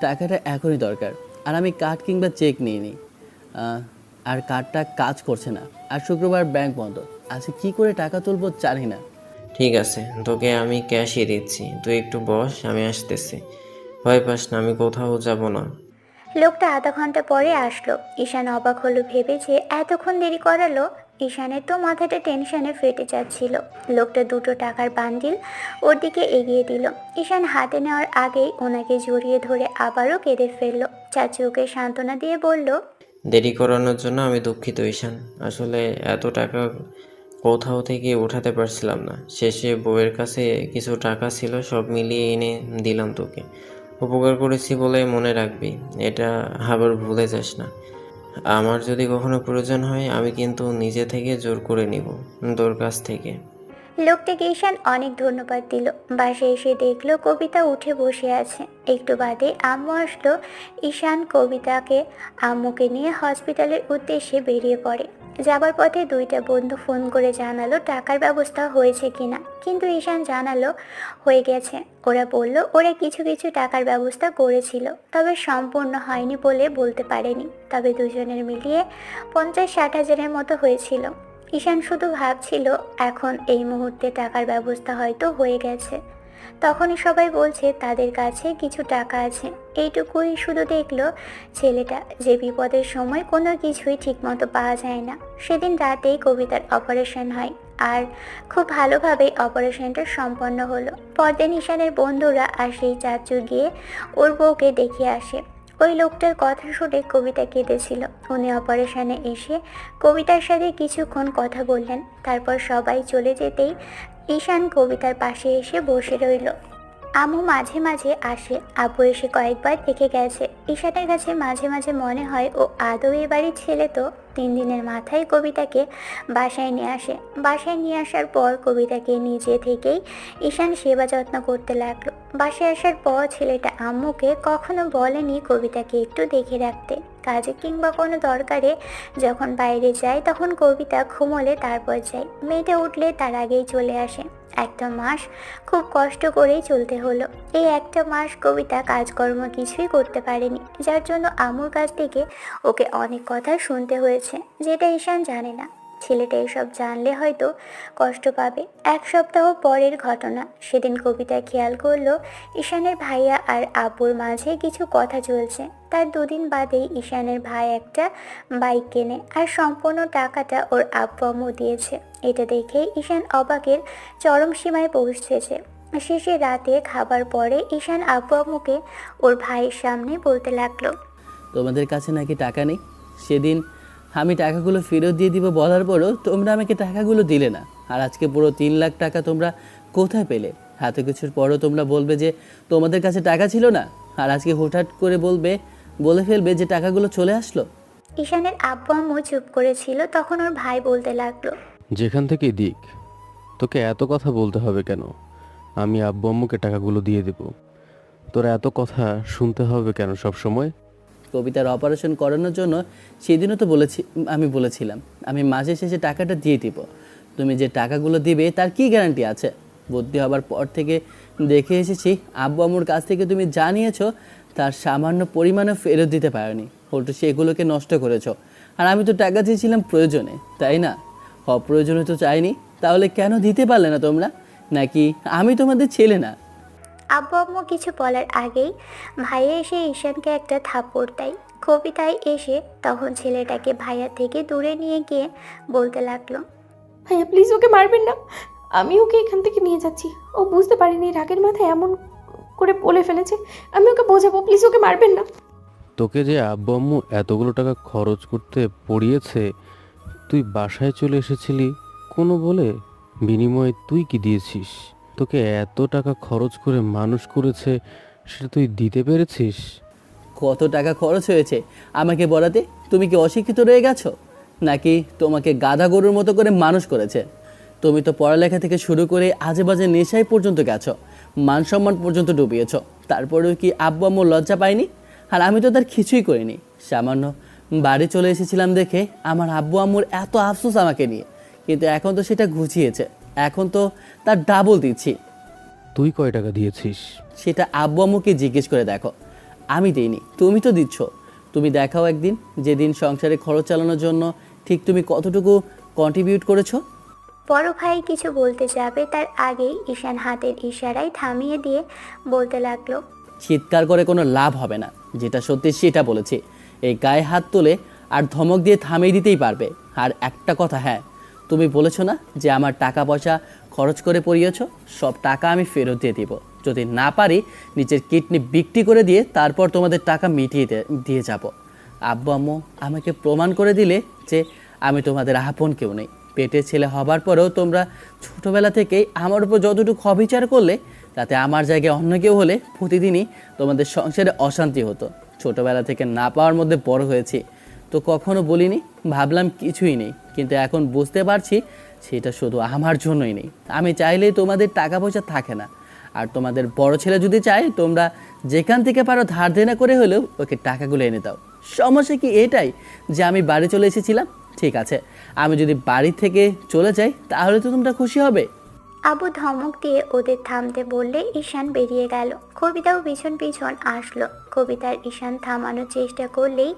টাকাটা এখনই দরকার। আর আমি কার্ড কিংবা চেক নিয়ে নিই। আর কার্ডটা কাজ করছে না, আর শুক্রবার ব্যাংক বন্ধ। আচ্ছা কী করে টাকা তুলবো জানি না। ঠিক আছে, তোকে আমি ক্যাশই দিচ্ছি। তুই একটু বস, আমি আসতেছি। ভয় পাস না, আমি কোথাও যাব না। লোকটা আধা ঘন্টা পরে আসলো। ঈশান অবাক হলো ভেবে যে এতক্ষণ দেরি করালো। ঈশানের তো মাথাটা টেনশনে ফেটে যাচ্ছিল। লোকটা 2টো টাকার বান্ডিল ওর দিকে এগিয়ে দিল। ঈশান হাতে নেওয়ার আগেই ওনাকে জড়িয়ে ধরে আবারও কেঁদে ফেললো। চাচি ওকে সান্ত্বনা দিয়ে বলল, দেরি করানোর জন্য আমি দুঃখিত ঈশান। আসলে এত টাকা কোথাও থেকে উঠাতে পারছিলাম না। শেষে বউয়ের কাছে কিছু টাকা ছিল, সব মিলিয়ে এনে দিলাম তোকে। উপকার করেছি বলে মনে রাখবি, এটা আবার ভুলে যাস না। আমার যদি কখনো প্রয়োজন হয় আমি কিন্তু নিজে থেকে জোর করে নিব তোর কাছ থেকে। লোকটাকে ঈশান অনেক ধন্যবাদ দিল। বাসায় এসে দেখলো কবিতা উঠে বসে আছে। একটু বাদে আম্মু আসলো। ঈশান কবিতাকে আম্মুকে নিয়ে হসপিটালের উদ্দেশ্যে বেরিয়ে পড়ে। যাবার পথে 2টা বন্ধু ফোন করে জানালো টাকার ব্যবস্থা হয়েছে কিনা, কিন্তু ঈশান জানালো হয়ে গেছে। ওরা বলল ওরা কিছু কিছু টাকার ব্যবস্থা করেছিল, তবে সম্পূর্ণ হয়নি বলে বলতে পারেনি। তবে দুজনের মিলিয়ে 50-60 হাজারের মতো হয়েছিল। ঈশান শুধু ভাবছিল এখন এই মুহূর্তে টাকার ব্যবস্থা হয়তো হয়ে গেছে। তখনই সবাই বলছে তাদের কাছে কিছু টাকা আছে। এইটুকুই শুধু দেখলো ছেলেটা যে বিপদের সময় কোনো কিছুই ঠিকমতো পাওয়া যায় না। সেদিন রাতেই কবিতার অপারেশন হয়, আর খুব ভালোভাবেই অপারেশনটা সম্পন্ন হলো। পরদিন ঈশানের বন্ধুরা আর সেই চাচু গিয়ে ওর বউকে দেখে আসে। ওই লোকটার কথা শুনে কবিতা কেঁদেছিল। উনি অপারেশনে এসে কবিতার সাথে কিছুক্ষণ কথা বললেন। তারপর সবাই চলে যেতেই ঈশান কবিতার পাশে এসে বসে রইল। আম্মু মাঝে মাঝে আসে, আব্বু এসে কয়েকবার দেখে গেছে। ঈশানের কাছে মাঝে মাঝে মনে হয় ও আদৌ এ বাড়ির ছেলে। তো 3 দিনের মাথায় কবিতাকে বাসায় নিয়ে আসে। বাসায় নিয়ে আসার পর কবিতাকে নিজে থেকেই ঈশান সেবা যত্ন করতে লাগলো। বাসায় আসার পর ছেলেটা আম্মুকে কখনো বলেনি কবিতাকে একটু দেখে রাখতে। কাজে কিংবা কোনো দরকারে যখন বাইরে যায় তখন কবিতা ঘুমোলে তারপর যায়, মেয়েটা উঠলে তার আগেই চলে আসে। একটা মাস খুব কষ্ট করেই চলতে হলো। এই একটা মাস কবিতা কাজকর্ম কিছুই করতে পারেনি, যার জন্য আম্মুর কাছ থেকে ওকে অনেক কথা শুনতে হয়েছে, যেটা ঈশান জানে না। ছেলেটা এসব জানলে হয়তো কষ্ট পাবে। এক সপ্তাহ পরের ঘটনা। সেদিন কবিতা খেয়াল করলো ঈশানের ভাইয়া আর আব্বুর মাঝে কিছু কথা চলছে। তার দুদিন বাদেই ঈশানের ভাই একটা বাইক কেনে, আর সম্পূর্ণ টাকাটা ওর আব্বু আম্মু দিয়েছে। এটা দেখে ঈশান অবাকের চরম সীমায় পৌঁছেছে। শেষে রাতে খাবার পরে ঈশান আব্বু আম্মুকে ওর ভাইয়ের সামনে বলতে লাগলো, তোমাদের কাছে নাকি টাকা নেই। সেদিন আমি টাকাগুলো ফেরত দিয়ে দিব বলার পরও তোমরা আমাকে টাকাগুলো দিলে না। আর আজকে পুরো 3 লাখ টাকা তোমরা কোথায় পেলে? এত কিছুর পরও তোমরা বলবে যে তোমাদের কাছে টাকা ছিল না, আর আজকে হুটহাট করে বলে ফেলবে যে টাকাগুলো চলে আসলো। ঈশানের আব্বু আম্মু চুপ করেছিল। তখন ওর ভাই বলতে লাগলো, যেখান থেকেই দিক, তোকে এত কথা বলতে হবে কেন? আমি আব্বু আম্মুকে টাকাগুলো দিয়ে দেব। তোরা এত কথা শুনতে হবে কেন সব সময়? কবিতার অপারেশন করানোর জন্য সেদিনও তো আমি বলেছিলাম আমি মাসের শেষে টাকাটা দিয়ে দিব। তুমি যে টাকাগুলো দিবে তার কি গ্যারান্টি আছে? ভর্তি হবার পর থেকে দেখে এসেছি আব্বু আম্মুর কাছ থেকে তুমি যা নিয়েছো তার সামান্য পরিমাণও ফেরত দিতে পারোনি, উল্টো সেগুলোকে নষ্ট করেছো। আর আমি তো টাকা চেয়েছিলাম প্রয়োজনে, তাই না? অপ্রয়োজনে তো চাইনি। তাহলে কেন দিতে পারলে না তোমরা? নাকি আমি তোমাদের ছেলে না? আব্বু আম্মু কিছু বলার আগেই ভাইয়া এসে ঈশানকে একটা থাপ্পড় দেয়। কবিতায় এসে তখন ছেলেটাকে ভাইয়া থেকে দূরে নিয়ে গিয়ে বলতে লাগলো, ভাইয়া প্লিজ ওকে মারবেন না, আমি ওকে এখান থেকে নিয়ে যাচ্ছি। ও বুঝতে পারিনি রাগের মাথায় এমন করে বলে ফেলেছে। আমি ওকে বোঝাবো, প্লিজ ওকে মারবেন না। তোকে যে আব্বু আম্মু এতগুলো টাকা খরচ করতে পড়িয়েছে, তুই বাসায় চলে এসেছিলি কোনো বলে? বিনিময়ে তুই কি দিয়েছিস? তোকে এত টাকা খরচ করে মানুষ করেছে, সেটা তুই দিতে পেরেছিস? কত টাকা খরচ হয়েছে আমাকে বলাতে? তুমি কি অশিক্ষিত রয়ে গেছো? নাকি তোমাকে গাধা গরুর মতো করে মানুষ করেছে? তুমি তো পড়ালেখা থেকে শুরু করে আজে বাজে নেশায় পর্যন্ত গেছো, মান সম্মান পর্যন্ত ডুবিয়েছো। তারপরেও কি আব্বু আম্মু লজ্জা পায়নি? আর আমি তো তার কিছুই করিনি। সামান্য বাড়ি চলে এসেছিলাম দেখে আমার আব্বু আম্মুর এত আফসোস আমাকে নিয়ে, কিন্তু এখন তো সেটা ঘুচিয়েছে। এখন তো তার ডাবল দিচ্ছি। তুই কয় টাকা দিয়েছিস? সেটা আব্বু আম্মুকে জিজ্ঞেস করে দেখো। আমি দিইনি, তুমি তো দিচ্ছ। তুমি দেখাও একদিন, যেদিন সংসারে খরচ চালানোর জন্য ঠিক তুমি কতটুকু কন্ট্রিবিউট করেছো। বড় ভাই কিছু বলতে যাবে তার আগেই ঈশান হাতের ইশারায় থামিয়ে দিয়ে বলতে লাগলো, চিৎকার করে কোনো লাভ হবে না। যেটা সত্যি সেটা বলেছি। এই গায়ে হাত তুলে আর ধমক দিয়ে থামিয়ে দিতেই পারবে। আর একটা কথা, হ্যাঁ, তুমি বলেছো না যে আমার টাকা পয়সা খরচ করে পড়িয়েছো, সব টাকা আমি ফেরত দিয়ে দিব। যদি না পারি নিজের কিডনি বিক্রি করে দিয়ে তারপর তোমাদের টাকা মিটিয়ে দিয়ে যাব। আব্বু আম্মু আমাকে প্রমাণ করে দিলে যে আমি তোমাদের আপন কেউ নেই। পেটের ছেলে হবার পরেও তোমরা ছোটোবেলা থেকেই আমার উপর যতটুকু অবিচার করলে, তাতে আমার জায়গায় অন্য কেউ হলে প্রতিদিনই তোমাদের সংসারে অশান্তি হতো। ছোটোবেলা থেকে না পাওয়ার মধ্যে বড় হয়েছি, তো কখনো বলিনি, ভাবলাম কিছুই নেই। কিন্তু এখন বুঝতে পারছি সেটা শুধু আমার জন্যই নেই। আমি চাইলেই তোমাদের টাকা পয়সা থাকে না। আর তোমাদের বড় ছেলে যদি চায়, তোমরা যেখান থেকে পারো ধার দেনা করে হলেও ওকে টাকাগুলো এনে দাও। সমস্যা কি এটাই যে আমি বাড়ি চলে এসেছিলাম? ঠিক আছে, আমি যদি বাড়ি থেকে চলে যাই তাহলে তো তোমরা খুশি হবে। আবু ধমক দিয়ে ওদের থামতে বললে ঈশান বেরিয়ে গেল। কবিতাও পিছন পিছন আসলো। কবিতার ঈশান থামানোর চেষ্টা করলেই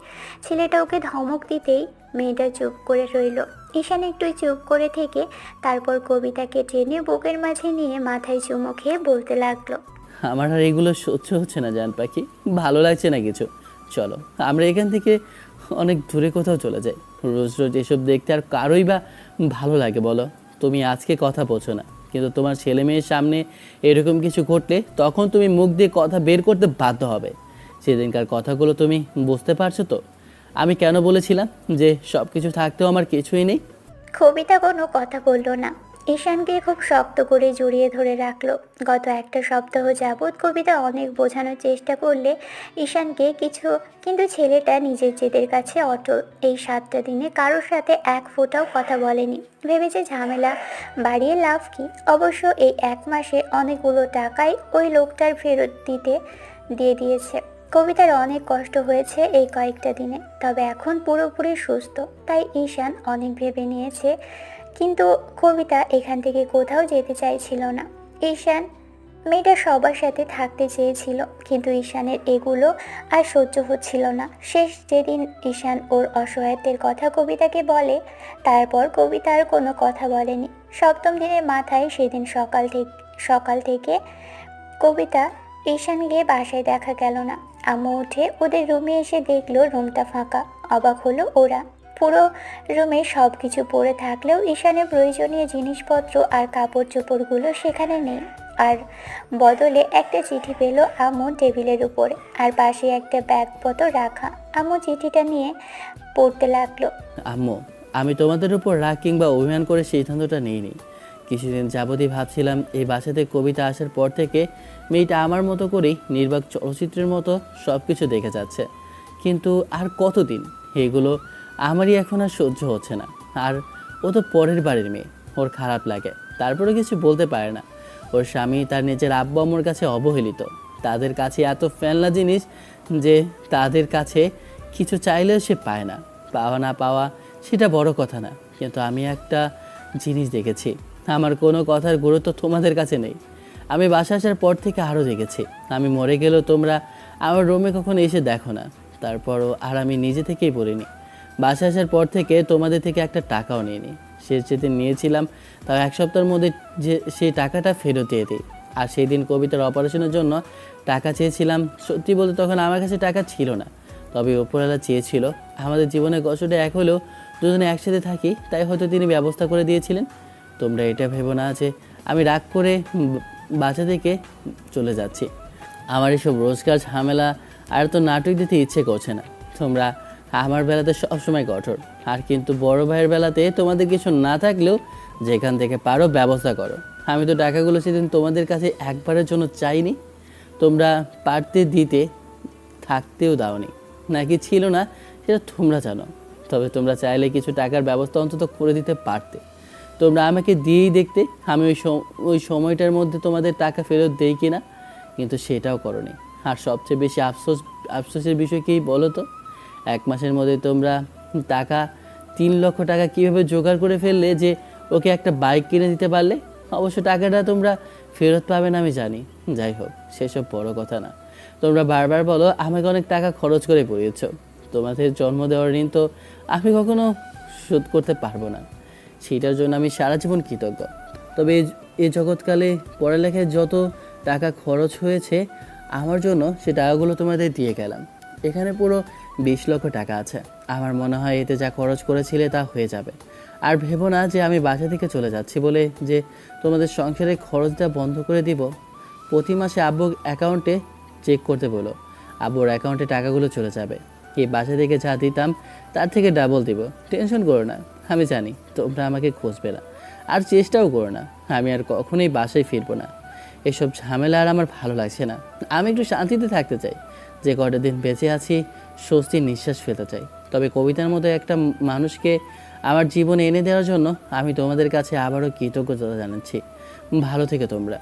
ছেলেটা ওকে ধমক দিতেই মেয়েটা চুপ করে রইল। ঈশান একটু চুপ করে থেকে তারপর কবিতাকে টেনে বুকের মাঝে নিয়ে মাথায় চুমু খেয়ে বলতে লাগলো, আমার আর এগুলো সহ্য হচ্ছে না জান পাখি, ভালো লাগছে না কিছু। চলো আমরা এখান থেকে অনেক দূরে কোথাও চলে যাই। রোজ রোজ এসব দেখতে আর কারোই বা ভালো লাগে বলো? তুমি আজকে কথা বোঝো না, কিন্তু তোমার ছেলে মেয়ের সামনে এরকম কিছু ঘটলে তখন তুমি মুখ দিয়ে কথা বের করতে বাধ্য হবে। সেদিনকার কথাগুলো তুমি বুঝতে পারছো তো? আমি কেন বলেছিলাম যে সব কিছু থাকতেও আমার কিছুই নেই? কবিতা কোনো কথা বলল না। ঈশানকে খুব শক্ত করে জড়িয়ে ধরে রাখলো। গত একটা সপ্তাহ যাবৎ কবিতা অনেক বোঝানোর চেষ্টা করলে ঈশানকে কিন্তু ছেলেটা নিজের জেদের কাছে অটল। এই 7টা দিনে কারোর সাথে এক ফোঁটাও কথা বলেনি। ভেবেছে ঝামেলা বাড়িয়ে লাভ কি। অবশ্য এই 1 মাসে অনেকগুলো টাকাই ওই লোকটার ফেরত দিয়ে দিয়েছে। কবিতার অনেক কষ্ট হয়েছে এই কয়েকটা দিনে, তবে এখন পুরোপুরি সুস্থ। তাই ঈশান অনেক ভেবে নিয়েছে কিন্তু কবিতা এখান থেকে কোথাও যেতে চাইছিল না। ঈশান মেয়েটা সবার সাথে থাকতে চেয়েছিল, কিন্তু ঈশানের এগুলো আর সহ্য হচ্ছিল না। শেষ যেদিন ঈশান ওর অসহায়ত্বের কথা কবিতাকে বলে, তারপর কবিতা আর কোনো কথা বলেনি। সপ্তম দিনের মাথায় সেদিন সকাল থেকে কবিতা ঈশানকে বাসায় দেখা গেল না। আম্মু উঠে ওদের রুমে এসে দেখলো রুমটা ফাঁকা। অবাক হলো ওরা। পুরো রুমে সব কিছু পড়ে থাকলেও ঈশানের প্রয়োজনীয় জিনিসপত্র আর কাপড় চোপড়গুলো সেখানে নেই। আর বদলে একটা চিঠি পেল আম্মু টেবিলের উপরে, আর পাশে একটা ব্যাগপত্র রাখা। আম্মু চিঠিটা নিয়ে পড়তে লাগলো। আম্মু, আমি তোমাদের উপর রাগ কিংবা অভিমান করে সিদ্ধান্তটা নিইনি। কিছুদিন যাবতই ভাবছিলাম এই বাসাতে কবিতা আসার পর থেকে মেয়েটা আমার মতো করেই নির্বাক চলচ্চিত্রের মতো সব কিছু দেখে যাচ্ছে। কিন্তু আর কতদিন? এগুলো আমারই এখন আর সহ্য হচ্ছে না। আর ও তো পরের বাড়ির মেয়ে, ওর খারাপ লাগে, তারপরে কিছু বলতে পারে না। ওর স্বামী তার নিজের আব্বু আম্মুর কাছে অবহেলিত, তাদের কাছে এত ফেলনা জিনিস যে তাদের কাছে কিছু চাইলেও সে পায় না। পাওয়া না পাওয়া সেটা বড় কথা না, কিন্তু আমি একটা জিনিস দেখেছি, আমার কোনো কথার গুরুত্ব তোমাদের কাছে নেই। আমি বাসা আসার পর থেকে আরও দেখেছি, আমি মরে গেলেও তোমরা আমার রুমে কখনো এসে দেখো না। তারপরও আর আমি নিজে থেকেই বলিনি। বাসা আসার পর থেকে তোমাদের থেকে একটা টাকাও নিইনি। শেষ যেদিন নিয়েছিলাম তাও এক সপ্তাহের মধ্যে যে সেই টাকাটা ফেরত দিয়ে দিই। আর সেই দিন কবিতার অপারেশনের জন্য টাকা চেয়েছিলাম। সত্যি বলতে তখন আমার কাছে টাকা ছিল না, তবে ওপরওয়ালা চেয়েছিল আমাদের জীবনের কষ্টটা এক হলেও দুজনে একসাথে থাকি, তাই হয়তো তিনি ব্যবস্থা করে দিয়েছিলেন। তোমরা এটা ভেবো না যে আমি রাগ করে বাসা থেকে চলে যাচ্ছি। আমার এসব রোজকার ঝামেলা আর তো নাটক দিতে ইচ্ছে করছে না। তোমরা আমার বেলাতে সবসময় কঠোর, আর কিন্তু বড় ভাইয়ের বেলাতে তোমাদের কিছু না থাকলেও যেখান থেকে পারো ব্যবস্থা করো। আমি তো টাকাগুলো সেদিন তোমাদের কাছে একবারের জন্য চাইনি, তোমরা পারতে দিতে, থাকতেও দাওনি, নাকি ছিল না সেটা তোমরা জানো। তবে তোমরা চাইলে কিছু টাকার ব্যবস্থা অন্তত করে দিতে পারতে। তোমরা আমাকে দিয়েই দেখতে আমি ওই সময়টার মধ্যে তোমাদের টাকা ফেরত দেই কি না, কিন্তু সেটাও করোনি। আর সবচেয়ে বেশি আফসোসের বিষয় কী বলো তো, 1 মাসের মধ্যে তোমরা টাকা 3 লক্ষ টাকা কীভাবে জোগাড় করে ফেললে যে ওকে একটা বাইক কিনে দিতে পারলে। অবশ্য টাকাটা তোমরা ফেরত পাবে না আমি জানি, যাই হোক সেসব বড় কথা না। তোমরা বারবার বলো আমাকে অনেক টাকা খরচ করে পড়িয়েছ, তোমাদের জন্ম দেওয়ার ঋণ তো আমি কখনো শোধ করতে পারবো না, সেটার জন্য আমি সারা জীবন কৃতজ্ঞ। তবে এই জগৎকালে পড়ালেখায় যত টাকা খরচ হয়েছে আমার জন্য, সে টাকাগুলো তোমাদের দিয়ে গেলাম। এখানে পুরো 20 লক্ষ টাকা আছে। আমার মনে হয় এতে যা খরচ করেছিলে তা হয়ে যাবে। আর ভেবো না যে আমি বাসা থেকে চলে যাচ্ছি বলে যে তোমাদের সংসারের খরচটা বন্ধ করে দিব। প্রতি মাসে আব্বুর অ্যাকাউন্টে চেক করতে বলো, আব্বুর অ্যাকাউন্টে টাকাগুলো চলে যাবে। এই বাসা থেকে যা দিতাম তার থেকে ডাবল দিব। টেনশন করো না, আমি জানি তোমরা আমাকে খুঁজবে না, আর চেষ্টাও করো না। আমি আর কখনোই বাসায় ফিরবো না। এসব ঝামেলা আর আমার ভালো লাগছে না। আমি একটু শান্তিতে থাকতে চাই, যে কটা দিন বেঁচে আছি স্বস্তির নিঃশ্বাস ফেলতে চাই। তবে কবিতার মতো একটা মানুষকে আমার জীবনে এনে দেওয়ার জন্য আমি তোমাদের কাছে আবারও কৃতজ্ঞতা জানাচ্ছি। ভালো থেকে তোমরা।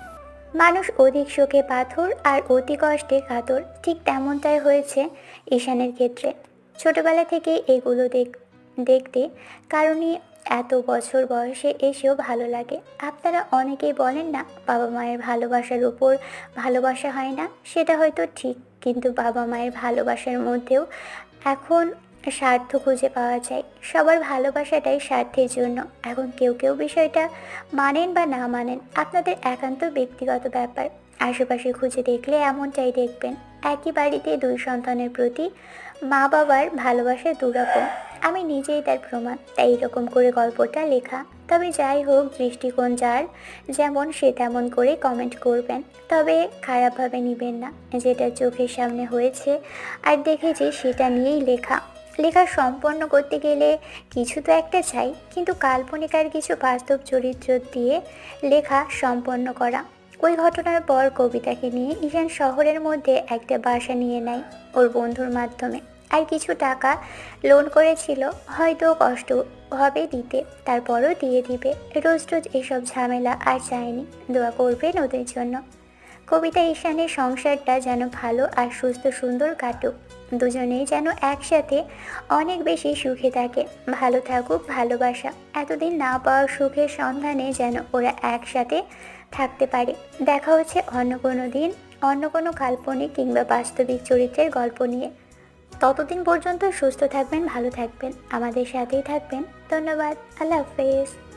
মানুষ অধিক শোকে পাথর আর অতি কষ্টে কাতর, ঠিক তেমনটাই হয়েছে ঈশানের ক্ষেত্রে। ছোটবেলা থেকে এগুলো দেখতে কারণই এত বছর বয়সে এসেও ভালো লাগে। আপনারা অনেকেই বলেন না বাবা মায়ের ভালোবাসার উপর ভালোবাসা হয় না, সেটা হয়তো ঠিক, কিন্তু বাবা মায়ের ভালোবাসার মধ্যেও এখন স্বার্থ খুঁজে পাওয়া যায়। সবার ভালোবাসাটাই স্বার্থের জন্য। এখন কেউ কেউ বিষয়টা মানেন বা না মানেন আপনাদের একান্ত ব্যক্তিগত ব্যাপার। আশেপাশে খুঁজে দেখলে এমনটাই দেখবেন। একই বাড়িতে 2 সন্তানের প্রতি মা বাবার ভালোবাসা দুরকম। আমি নিজেই তার প্রমাণ, তাই এরকম করে গল্পটা লেখা। তবে যাই হোক, দৃষ্টিকোণ যার যেমন সে তেমন করে কমেন্ট করবেন, তবে খারাপভাবে নেবেন না। যেটা চোখের সামনে হয়েছে আর দেখেছি সেটা নিয়েই লেখা সম্পন্ন করতে গেলে কিছু তো একটা চাই, কিন্তু কাল্পনিক আর কিছু বাস্তব চরিত্র দিয়ে লেখা সম্পন্ন করা। ওই ঘটনার পর কবিতাকে নিয়ে ঈশান শহরের মধ্যে একটা বাসা নিয়ে নেয় ওর বন্ধুর মাধ্যমে। আর কিছু টাকা লোন করেছিল, হয়তো কষ্ট হবে দিতে, তারপরও দিয়ে দিবে। রোজ রোজ এসব ঝামেলা আর চায়নি। দোয়া করবেন ওদের জন্য। কবিতা ঈশানের সংসারটা যেন ভালো আর সুস্থ সুন্দর কাটুক, দুজনেই যেন একসাথে অনেক বেশি সুখে থাকে। ভালো থাকুক ভালোবাসা, এতদিন না পাওয়া সুখের সন্ধানে যেন ওরা একসাথে থাকতে পারে। দেখা হচ্ছে অন্য কোনো দিন, অন্য কোনো কাল্পনিক কিংবা বাস্তবিক চরিত্রের গল্প নিয়ে। ততদিন পর্যন্ত সুস্থ থাকবেন, ভালো থাকবেন, আমাদের সাথেই থাকবেন। ধন্যবাদ। আল্লাহ হাফেজ।